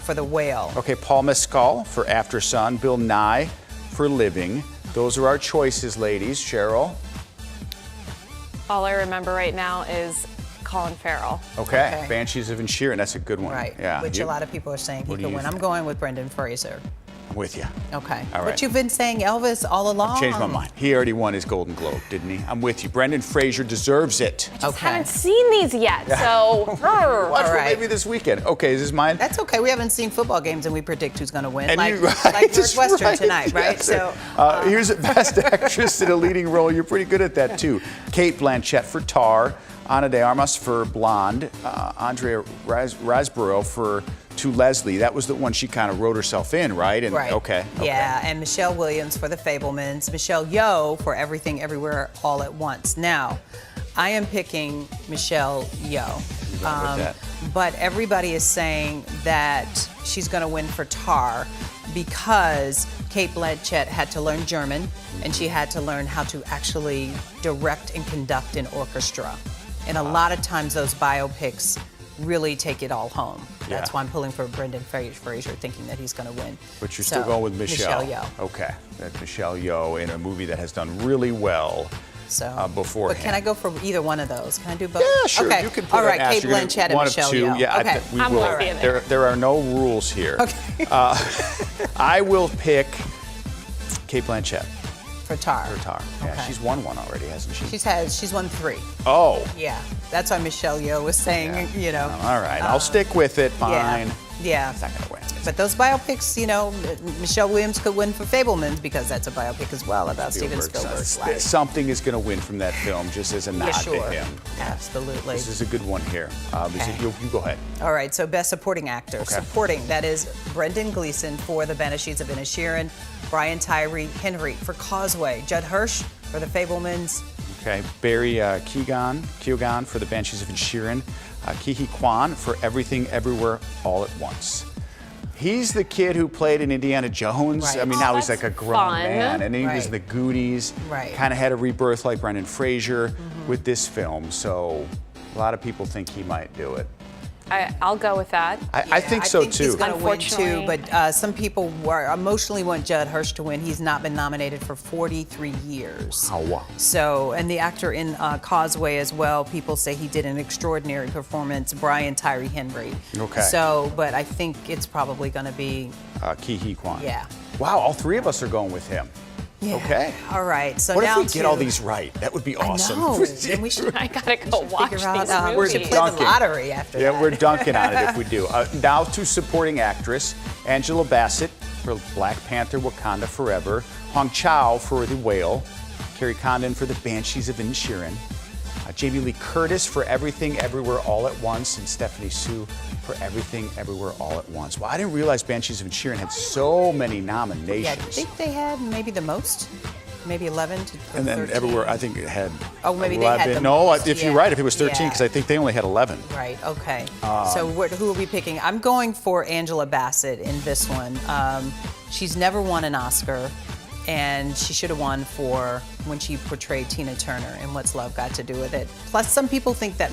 for The Whale.
Okay, Paul Mescal for After Sun. Bill Nye for Living. Those are our choices, ladies. Cheryl.
All I remember right now is Colin Farrell.
Okay. Banshees of Inisherin. That's a good one.
Right.
Yeah.
Which a lot of people are saying he could win. I'm going with Brendan Fraser.
I'm with you.
Okay.
All right.
But you've been saying Elvis all along.
I've changed my mind. He already won his Golden Globe, didn't he? I'm with you. Brendan Fraser deserves it.
I just haven't seen these yet, so.
Watch one maybe this weekend. Okay, is this mine?
That's okay. We haven't seen football games and we predict who's going to win.
And
like
that's
Northwestern
right.
tonight, right?
Yes.
So
here's a Best Actress in a Leading Role. You're pretty good at that too. Kate Blanchett for Tar, Ana de Armas for Blonde, Andrea Riseborough for To Leslie. That was the one she kind of wrote herself in, right? And,
right.
Okay.
Yeah, and Michelle Williams for The Fabelmans, Michelle Yeoh for Everything Everywhere All at Once. Now, I am picking Michelle Yeoh. But everybody is saying that she's going to win for Tar because Kate Blanchett had to learn German and she had to learn how to actually direct and conduct an orchestra. And a lot of times those biopics really take it all home. That's why I'm pulling for Brendan Fraser, thinking that he's going to win.
But you're still going with Michelle.
Michelle Yeoh.
Okay. That's Michelle Yeoh in a movie that has done really well beforehand.
But can I go for either one of those? Can I do both?
Yeah, sure.
Okay.
You can put
all right,
an
Kate
asterisk.
Blanchett and
One
Michelle
of two.
Yeoh.
Yeah,
Okay.
we will. There are no rules here. Okay. I will pick Kate Blanchett.
For Tar.
For Tar. Yeah,
Okay.
she's won one already, hasn't she?
She's won 3.
Oh.
Yeah. That's why Michelle Yeoh was saying,
All right. I'll stick with it. Fine.
Yeah.
It's not going to win.
But those biopics, Michelle Williams could win for Fabelmans because that's a biopic as well about Steven Spielberg's life.
Something is going to win from that film, just as a nod to him.
Absolutely.
This is a good one here. You go ahead.
All right, so Best Supporting Actor. Supporting, that is Brendan Gleeson for The Banshees of Inisherin, Brian Tyree Henry for Causeway, Judd Hirsch for The Fabelmans.
Okay, Barry Keoghan for The Banshees of Inisherin, Ke Quan for Everything Everywhere All at Once. He's the kid who played in Indiana Jones.
Right.
I mean, now he's like a grown man, and he was in the Goonies.
Right.
Kind of had a rebirth like Brendan Fraser with this film. So a lot of people think he might do it.
I'll go with that.
I think so too.
He's going to win too, but some people emotionally want Judd Hirsch to win. He's not been nominated for 43 years.
Oh, wow.
So, and the actor in Causeway as well, people say he did an extraordinary performance, Brian Tyree Henry.
Okay.
So, but I think it's probably going to be
Ke Quan.
Yeah.
Wow, all three of us are going with him.
Yeah.
Okay.
All right. So
What
now
if we get all these right? That would be awesome.
I know. Then we should.
I gotta go watch these
We
movies.
should play the lottery after that.
Yeah, we're dunking on it if we do. Now to supporting actress Angela Bassett for Black Panther: Wakanda Forever, Hong Chow for The Whale, Carrie Condon for The Banshees of Inisherin, Jamie Lee Curtis for Everything Everywhere All at Once, and Stephanie Hsu for Everything Everywhere All at Once. Well, I didn't realize Banshees of Inisherin had so many nominations.
Yeah, I think they had maybe the most, maybe 11 to 13.
And then Everywhere, I think it had.
Oh, maybe
11.
they had the
No,
most,
if you're
yeah.
right, if it was 13,
Yeah.
because I think they only had 11.
Right. Okay. So who are we picking? I'm going for Angela Bassett in this one. She's never won an Oscar, and she should have won for when she portrayed Tina Turner in What's Love Got to Do with It. Plus, some people think that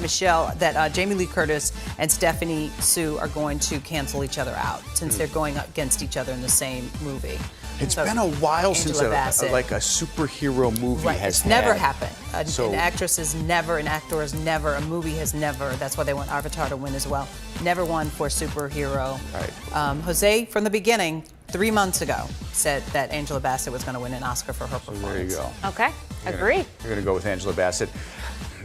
Jamie Lee Curtis and Stephanie Hsu are going to cancel each other out since they're going up against each other in the same movie.
It's
So,
been a while since
Angela Bassett.
like a superhero movie
Right,
has
it's never
had.
happened.
So-
An actress has never, an actor has never, a movie has never. That's why they want Avatar to win as well. Never won for superhero.
Right.
Jose, from the beginning, 3 months ago, said that Angela Bassett was going to win an Oscar for her performance.
There you go.
Okay, agree.
You're going to go with Angela Bassett.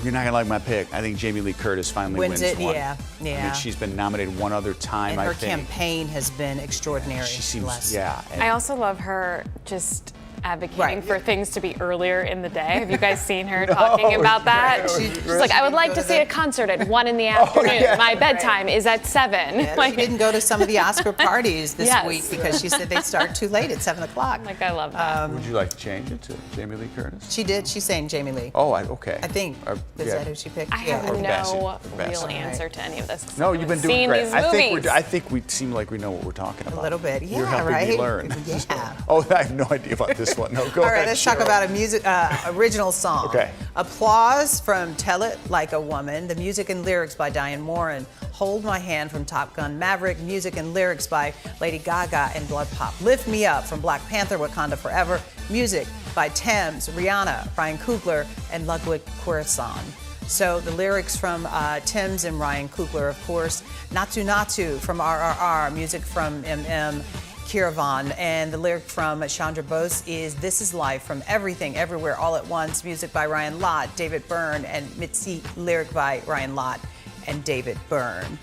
You're not going to like my pick. I think Jamie Lee Curtis finally wins
it,
one.
yeah.
I mean, she's been nominated one other time,
And her
I think.
campaign has been extraordinary.
She seems,
Bless.
yeah. and-
I also love her just advocating
Right.
for things to be earlier in the day. Have you guys seen her talking about that? She's like, I would like to see a concert at 1 in the afternoon. My bedtime is at 7.
Yeah,
Like,
she didn't go to some of the Oscar parties this
Yes.
week because she said they start too late at 7 o'clock.
like I love that.
Would you like to change it to JamieLee Curtis?
She did. She's saying Jamie Lee.
Oh, okay.
I think. Is
yeah.
that who she picked?
I have
or
no
Bassett.
real
Bassett.
answer to any of this. 'cause
No,
I
you've been
haven't
doing
seen
great.
These
I
movies.
think we seem like we know what we're talking about.
A little bit.
You're
Yeah,
helping
right?
me learn.
Yeah.
Oh, I have no idea about this one. No, go
All right,
ahead.
let's talk
Cheryl.
about a music original song.
Okay.
Applause from Tell It Like a Woman. The music and lyrics by Diane Warren. Hold My Hand from Top Gun Maverick. Music and lyrics by Lady Gaga and Blood Pop. Lift Me Up from Black Panther: Wakanda Forever. Music by Thames, Rihanna, Ryan Coogler, and Ludwig Göransson. So the lyrics from Thames and Ryan Coogler, of course. Natu Natu from RRR. Music from MM. Kiravan, and the lyric from Chandra Bose is This Is Life from Everything Everywhere All at Once. Music by Ryan Lott, David Byrne, and Mitzi. Lyric by Ryan Lott and David Byrne.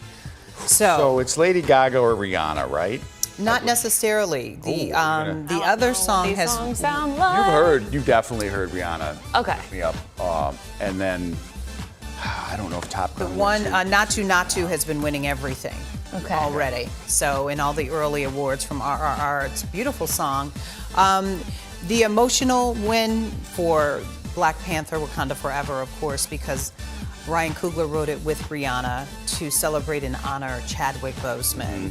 So it's Lady Gaga or Rihanna, right?
Not necessarily. The
Ooh,
the other song
These
has
songs sound like.
You've definitely heard Rihanna.
Okay.
Lift Me Up. And then, I don't know if Top
the
Gun
one
wins it.
Natu Natu has been winning everything.
Okay.
Already. So in all the early awards from RRR, it's a beautiful song. The emotional win for Black Panther: Wakanda Forever, of course, because Ryan Coogler wrote it with Rihanna to celebrate and honor Chadwick Boseman.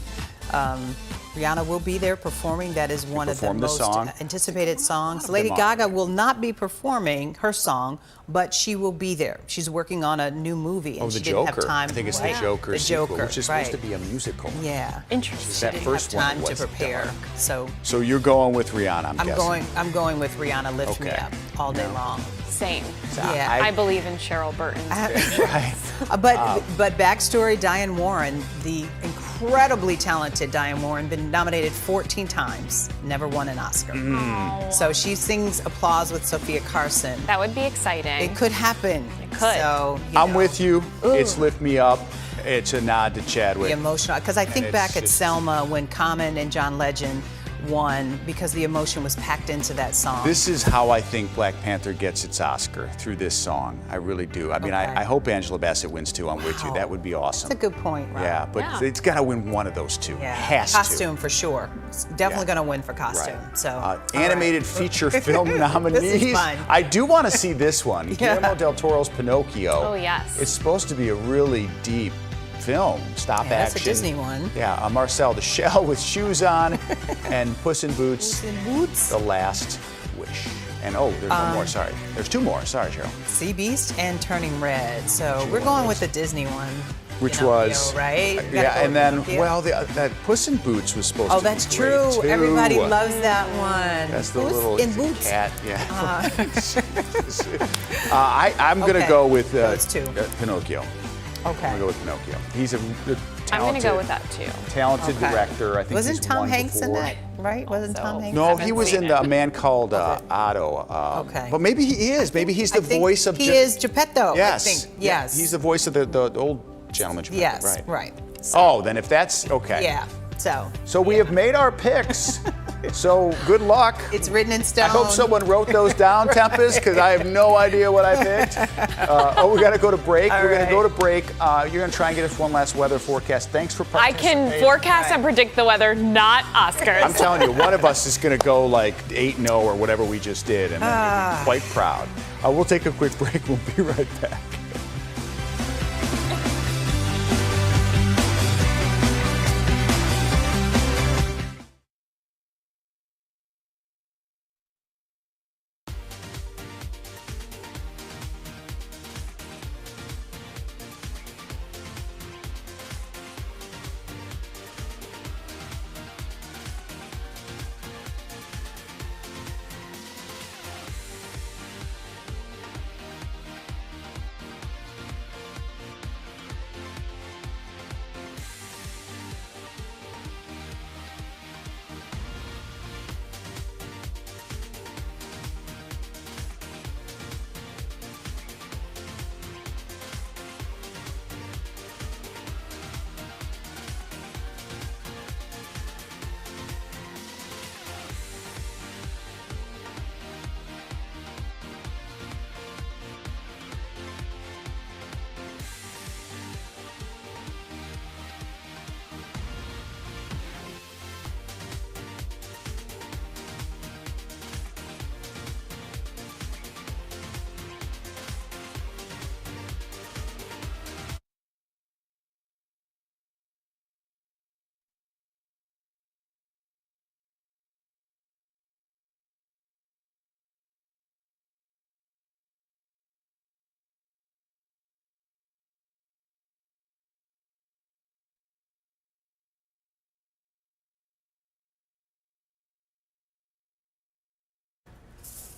Rihanna will be there performing. That is one of the
performed the
most
song.
anticipated songs.
of
Lady
them
Gaga
are.
will not be performing her song, but she will be there. She's working on a new movie, and
Oh,
she
The
didn't
Joker.
have time.
I think it's
Right.
The Joker
The
sequel,
Joker,
which is
right.
supposed to be a musical.
Yeah.
Interesting.
That
Didn't
first
have time
one
to
was
prepare.
dark.
So
you're going with Rihanna, I'm guessing.
I'm going with Rihanna. Lift Me
Okay.
Up all day long.
Same.
Yeah.
I believe in Cheryl Burton's
Right.
But backstory: Diane Warren, the incredibly talented Diane Warren, been nominated 14 times, never won an Oscar. So she sings Applause with Sophia Carson.
That would be exciting.
It could happen.
It could.
So
I'm with you. It's Lift Me Up. It's a nod to Chadwick.
the emotional, because I think
And
back
it's
at
just-
Selma when Common and John Legend won because the emotion was packed into that song.
This is how I think Black Panther gets its Oscar, through this song. I really do. I mean,
Okay.
I hope Angela Bassett wins too. I'm with you. That would be awesome.
That's a good point, Rob.
Yeah, but
Yeah.
it's got to win one of those two.
Yeah.
Has
Costume for sure. It's definitely
Yeah.
going to win for
to.
costume.
Right.
So all
Animated
right.
feature film nominees.
This is fun.
I do want to see this one.
Yeah.
Guillermo del Toro's Pinocchio.
Oh, yes.
It's supposed to be a really deep film. Stop
Yeah, that's a
action.
Disney one.
Yeah, Marcel the Shell with shoes on, and Puss in Boots.
Puss in Boots.
The Last Wish. And there's one more. Sorry, there's two more. Sorry, Cheryl.
Sea Beast and Turning Red. So we're going with the Disney one.
Which
Pinocchio,
was
right? You gotta
yeah,
go
and
with
then
Pinocchio.
that Puss in Boots was supposed
Oh,
to be
that's
great,
true.
too.
Everybody loves that one.
That's the
Puss
little
in Boots.
cat. Yeah. I'm gonna
Okay.
go with
Those two.
Pinocchio. I'm
Okay.
gonna go with Pinocchio. He's a
I'm going to go with that too.
Talented director. I think
Wasn't
he's
Tom
won
Hanks in
before.
that? Right? Wasn't Tom Hanks?
No, he was in A Man Called Otto.
Okay.
But maybe he is. Maybe he's the voice of.
He is Geppetto.
Yes.
I think. Yes.
He's the voice of the old gentleman. Geppetto.
Yes. Right.
Oh, then if that's okay.
Yeah.
So we have made our picks. So good luck.
It's written in stone.
I hope someone wrote those down, Tempest, because I have no idea what I picked. We got to go to break. We're going to go to break. You're going to try and get us one last weather forecast. Thanks for
I
participating.
can forecast and predict the weather, not Oscars.
I'm telling you, one of us is going to go like 8-0 or whatever we just did, and then we'll be quite proud. We'll take a quick break. We'll be right back.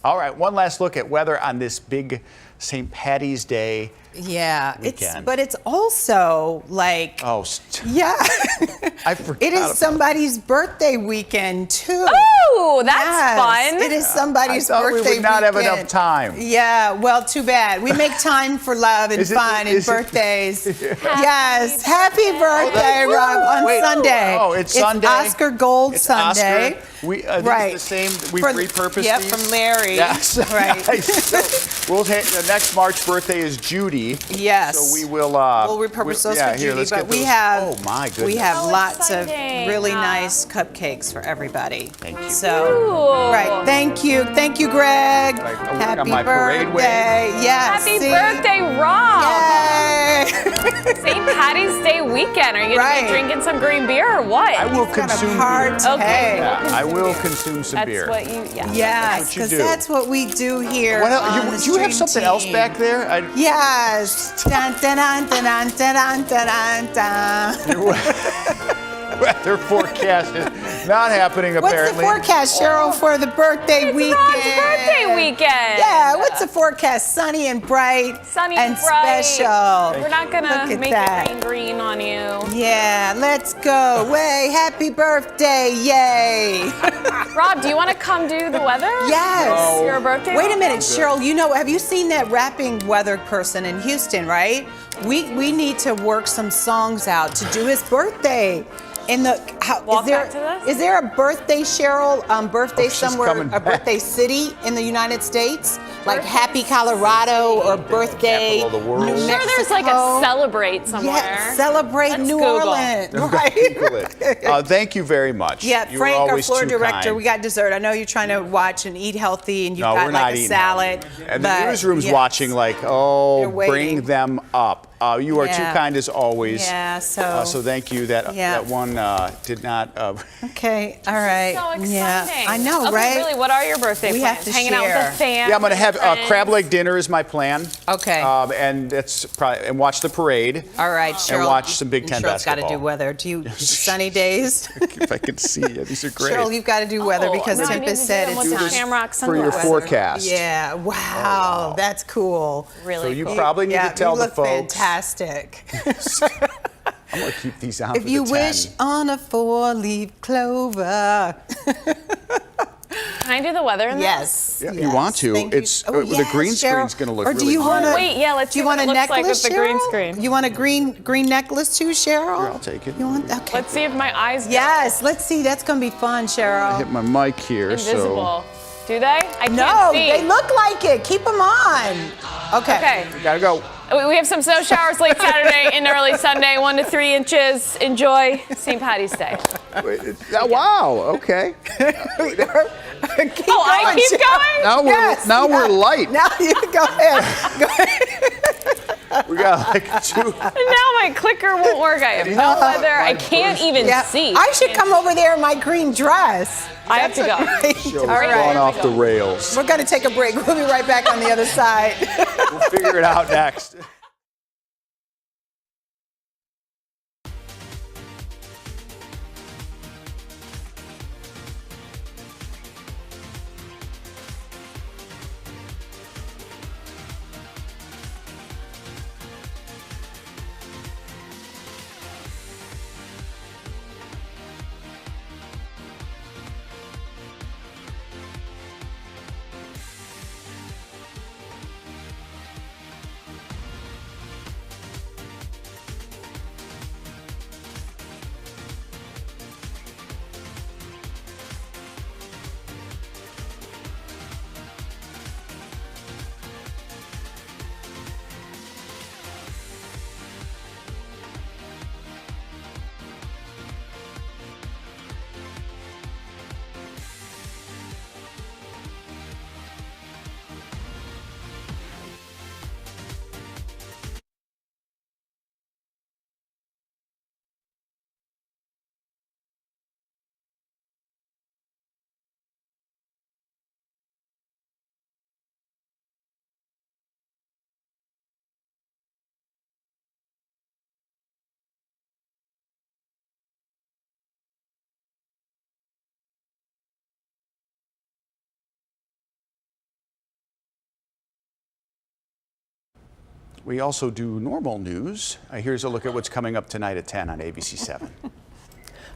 All right, one last look at weather on this big St. Patty's Day weekend.
But it's also like yeah.
I forgot.
It is somebody's birthday weekend too.
Oh, that's fun.
It is somebody's
I thought
birthday
we would not have
weekend.
enough time.
Yeah, well, too bad. We make time for love and fun and birthdays. Yes, happy birthday, Rob, on Sunday.
Oh, it's Sunday.
Oscar Gold Sunday.
Oscar. Right. The same. We repurposed
Yep,
these.
from Larry.
Yes.
Right.
So we'll take the next March birthday is Judy.
Yes.
So we will.
We'll repurpose those for Judy, but we have.
Oh my goodness.
We have lots of
exciting.
really nice cupcakes for everybody.
Thank you.
So, right. Thank you, Greg. Happy
on my parade way.
birthday. Yes.
Happy birthday, Rob.
Yay.
St. Patty's Day weekend. Are you going to be drinking some green beer or what?
I will consume beer.
Okay.
Yeah, I will consume some beer.
That's what you,
Yes, because that's what we do here.
What else? Do you have something else back there?
Yes. Dun, dun, dun, dun, dun, dun, dun, dun.
Weather forecast is not happening apparently.
What's the forecast, Cheryl, for the birthday weekend?
Rob's birthday weekend.
Yeah, what's the forecast? Sunny and bright.
Sunny
and
bright.
special.
We're not gonna make
that.
it rain green on you.
Yeah, let's go. Way, happy birthday, yay.
Rob, do you want to come do the weather?
Yes.
Your birthday?
Wait a minute, Cheryl, have you seen that rapping weather person in Houston, right? We need to work some songs out to do his birthday. Is there a birthday, Cheryl, birthday somewhere, a birthday city in the United States? Like Happy Colorado or birthday
of the world.
New
I'm sure
Mexico?
there's like a celebrate somewhere.
Yeah, celebrate New Orleans. Right.
Thank you very much.
Yeah,
You
Frank,
were
our
always
floor
too
director,
kind.
we got dessert. I know you're trying to watch and eat healthy, and you've
No,
got
we're not
like a
eating
salad.
And the newsroom's watching like,
They're waiting.
bring them up. You are too
Yeah.
kind as always.
Yeah, so.
So thank you. That one did not.
Okay, all right.
So exciting.
Yeah, I know,
Okay,
right?
really, what are your birthday
We
plans?
have to
Hanging out with
share.
the fam.
Yeah, I'm gonna have
friends?
crab leg dinner is my plan.
Okay.
And that's probably and watch the parade.
All right, Cheryl.
And watch some Big Ten
Cheryl's got
basketball.
to do weather. Do you sunny days?
If I could see, these are great.
Cheryl, you've got to do weather because
now I need
Tempest
to
said
do them
it's
with the
time
Shamrock
for your
sunglasses.
forecast.
Yeah, wow, that's cool.
Really
So you
cool.
probably need to tell
you
the
look
folks.
fantastic.
I'm going to keep these on
If
for
you
the 10.
wish on a 4-leaf clover.
Can I do the weather in
Yes.
Yeah,
yes.
you want to.
Thank you.
It's
Oh,
the
yes,
green
Cheryl.
screen's going to look
Or
really
do you
good.
want to?
Wait, yeah, let's
Do you
see what
want
it
a
looks like
necklace,
with the green
Cheryl?
screen.
You want a green necklace too, Cheryl?
Here, I'll take it.
You want? Okay.
Let's see if my eyes go.
Yes. Let's see. That's gonna be fun,
I
Cheryl.
hit my mic here,
Invisible. Do they? I can't
No,
see.
they look like it. Keep them on. Okay.
Okay.
so gotta go.
We have some snow showers late Saturday and early Sunday, 1 to 3 inches. Enjoy St. Patty's Day.
Wow. Okay.
Keep
I
going,
keep
Cheryl.
going?
Now we're light.
Now you go ahead. Go ahead.
We got like 2.
And now my clicker won't work. I have no weather. I can't even see.
I should come over there in my green dress.
I have to go.
Show's
All right.
gone off the rails.
We're going to take a break. We'll be right back on the other side.
We'll figure it out next. We also do normal news. Here's a look at what's coming up tonight at 10 on ABC7.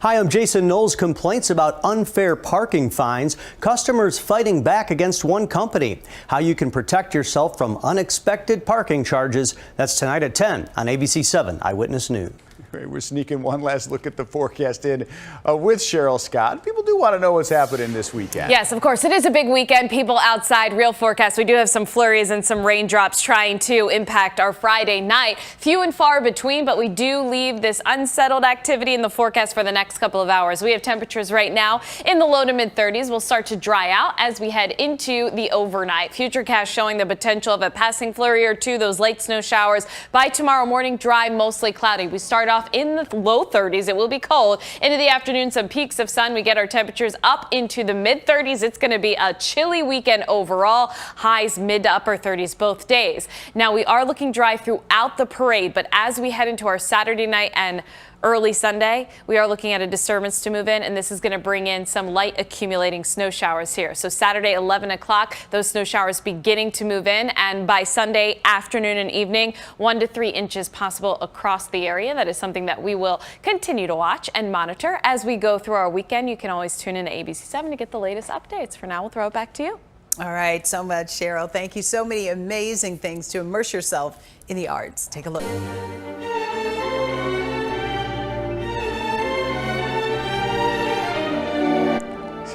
Hi, I'm Jason Knowles. Complaints about unfair parking fines. Customers fighting back against one company. How you can protect yourself from unexpected parking charges. That's tonight at 10 on ABC7 Eyewitness News.
We're sneaking one last look at the forecast in with Cheryl Scott. People do want to know what's happening this weekend.
Yes, of course. It is a big weekend. People outside, real forecast. We do have some flurries and some raindrops trying to impact our Friday night. Few and far between, but we do leave this unsettled activity in the forecast for the next couple of hours. We have temperatures right now in the low to mid 30s. We'll start to dry out as we head into the overnight. Futurecast showing the potential of a passing flurry or two, those late snow showers. By tomorrow morning, dry, mostly cloudy. We start off in the low 30s. It will be cold. Into the afternoon, some peaks of sun. We get our temperatures up into the mid 30s. It's going to be a chilly weekend overall. Highs mid to upper 30s both days. Now, we are looking dry throughout the parade, but as we head into our Saturday night and early Sunday, we are looking at a disturbance to move in, and this is going to bring in some light accumulating snow showers here. So Saturday, 11 o'clock, those snow showers beginning to move in, and by Sunday afternoon and evening, 1 to 3 inches possible across the area. That is something that we will continue to watch and monitor as we go through our weekend. You can always tune in to ABC7 to get the latest updates. For now, we'll throw it back to you.
All right, so much, Cheryl. Thank you. So many amazing things to immerse yourself in the arts. Take a look.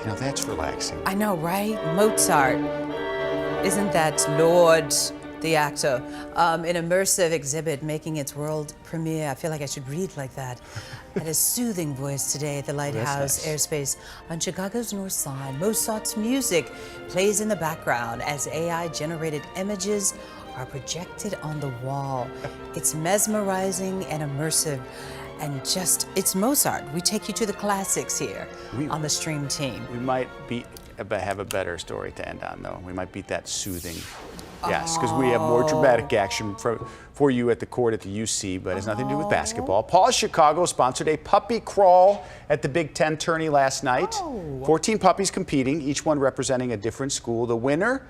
Now that's relaxing.
I know, right? Mozart. Isn't that Lord, the actor? An immersive exhibit making its world premiere. I feel like I should read like that. Had a soothing voice today at the Lighthouse Airspace on Chicago's North Side. Mozart's music plays in the background as AI-generated images are projected on the wall. It's mesmerizing and immersive. And just, it's Mozart. We take you to the classics here on the Stream team.
We might have a better story to end on, though. We might beat that soothing. Yes, because we have more dramatic action for you at the court at the UC, but it has nothing to do with basketball. Paws Chicago sponsored a puppy crawl at the Big Ten tourney last night. 14 puppies competing, each one representing a different school. The winner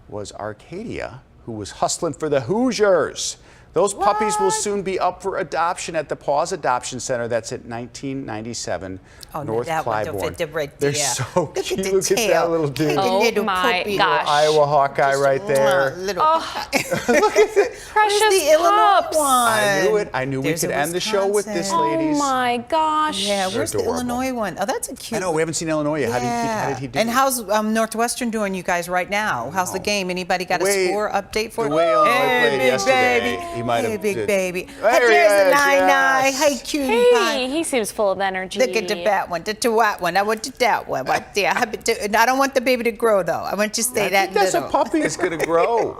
was Arcadia, who was hustling for the Hoosiers. Those puppies will soon be up for adoption at the Paws Adoption Center. That's at 1997 North Clybourne. They're so cute. Look at that little dude.
Oh my gosh.
Iowa Hawkeye right there.
Look
at
it.
Precious
the Illinois
pups.
one?
I knew it. I knew we could end the show with this, ladies.
Oh my gosh.
Yeah, where's the Illinois one? Oh, that's a cute.
I know, we haven't seen Illinois yet. How did he do?
And how's Northwestern doing, you guys, right now? How's the game? Anybody got a score update for it?
The way Illinois played
big
yesterday,
baby.
he might
Hey,
have.
big baby.
There he
There's
is,
the 9-9.
yes.
Hey, cutie pie.
Hey, he seems full of energy.
Look at the fat one, the white one. I want that one right there. I don't want the baby to grow, though. I want you to stay that
That's
little.
a puppy. It's going to grow.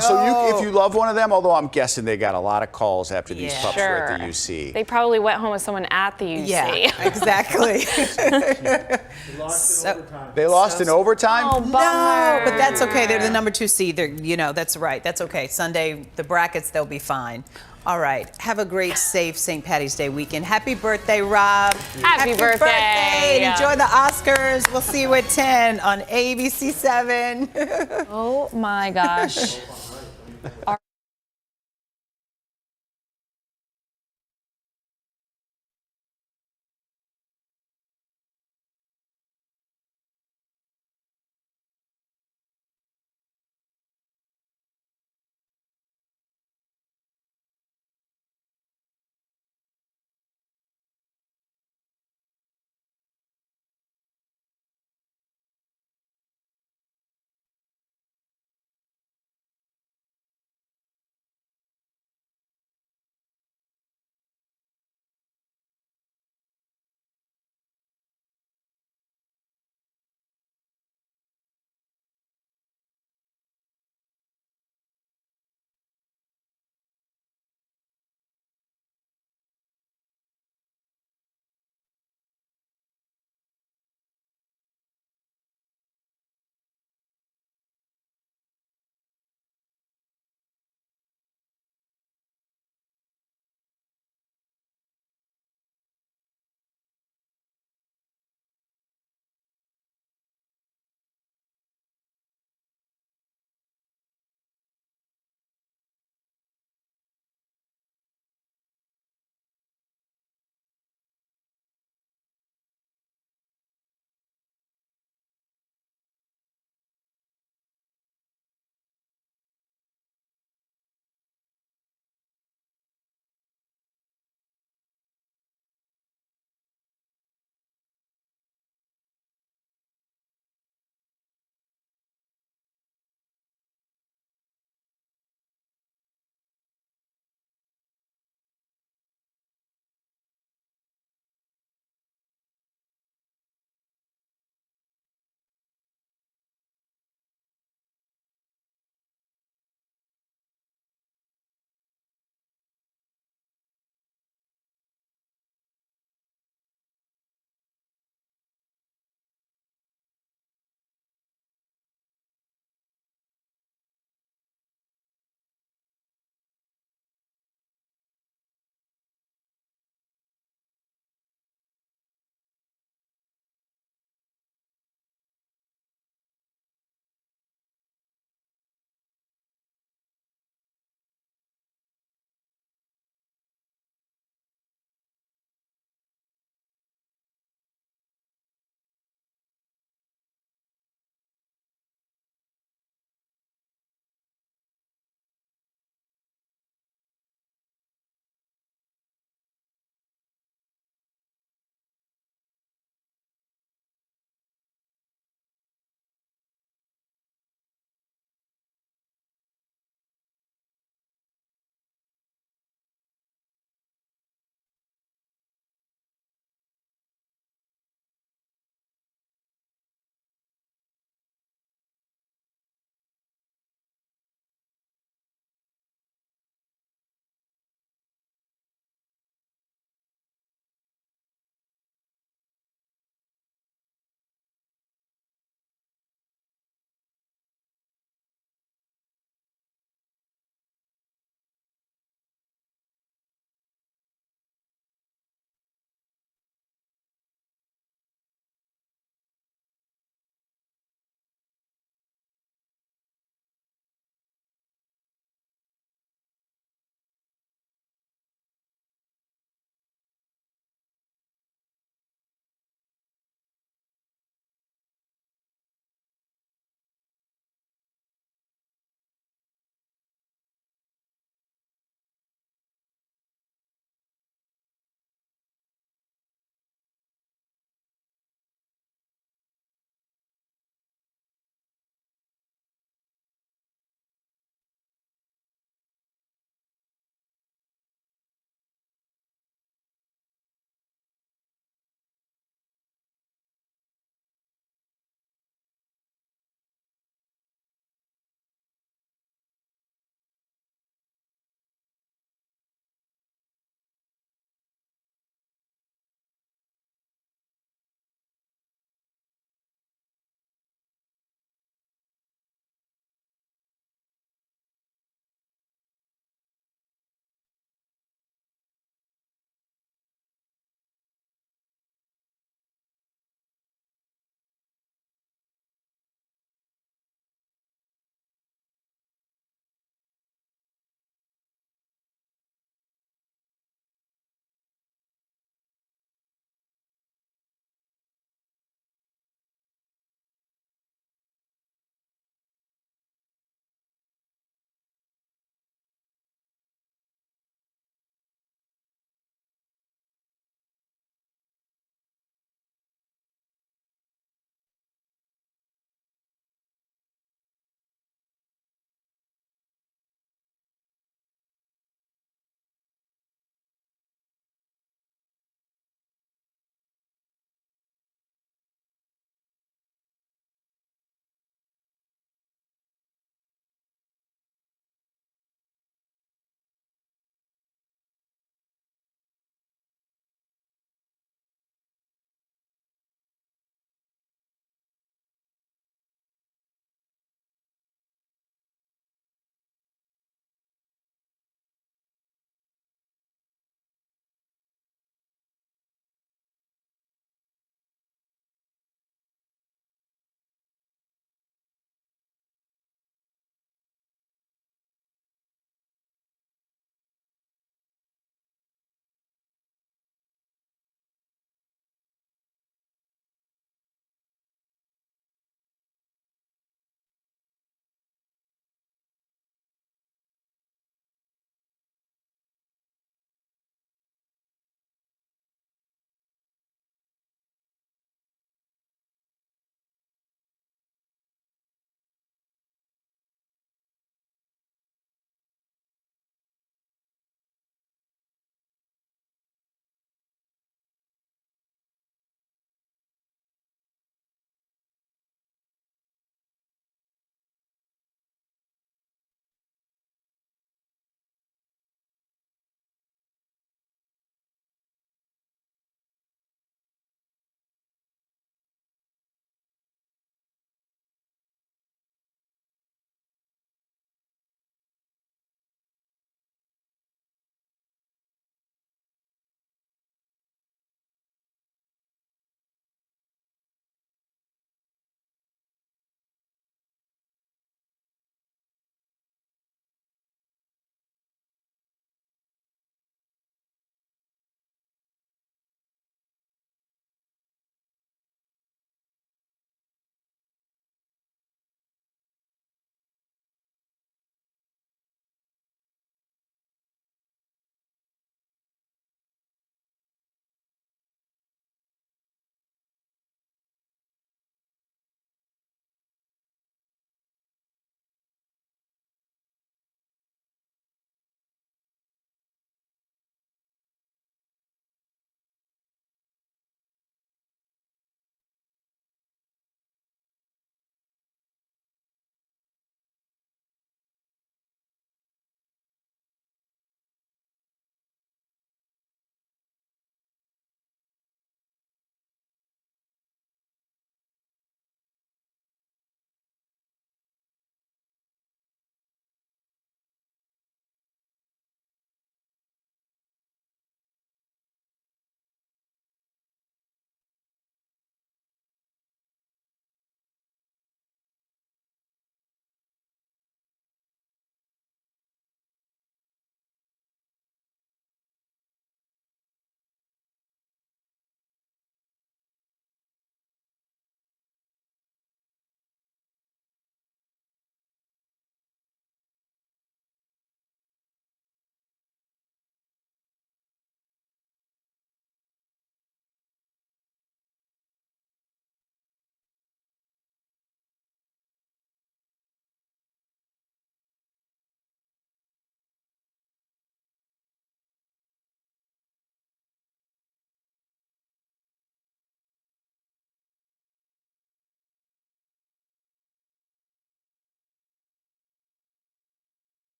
So if you love one of them, although I'm guessing they got a lot of calls after these pups were at the UC.
They probably went home with someone at the UC.
Yeah, exactly.
They lost in overtime?
Oh, bummer.
No, but that's okay. They're the number 2 seed. That's right. That's okay. Sunday, the brackets, they'll be fine. All right. Have a great, safe St. Patty's Day weekend. Happy birthday, Rob.
Happy birthday.
And enjoy the Oscars. We'll see you at 10 on ABC7.
Oh, my gosh.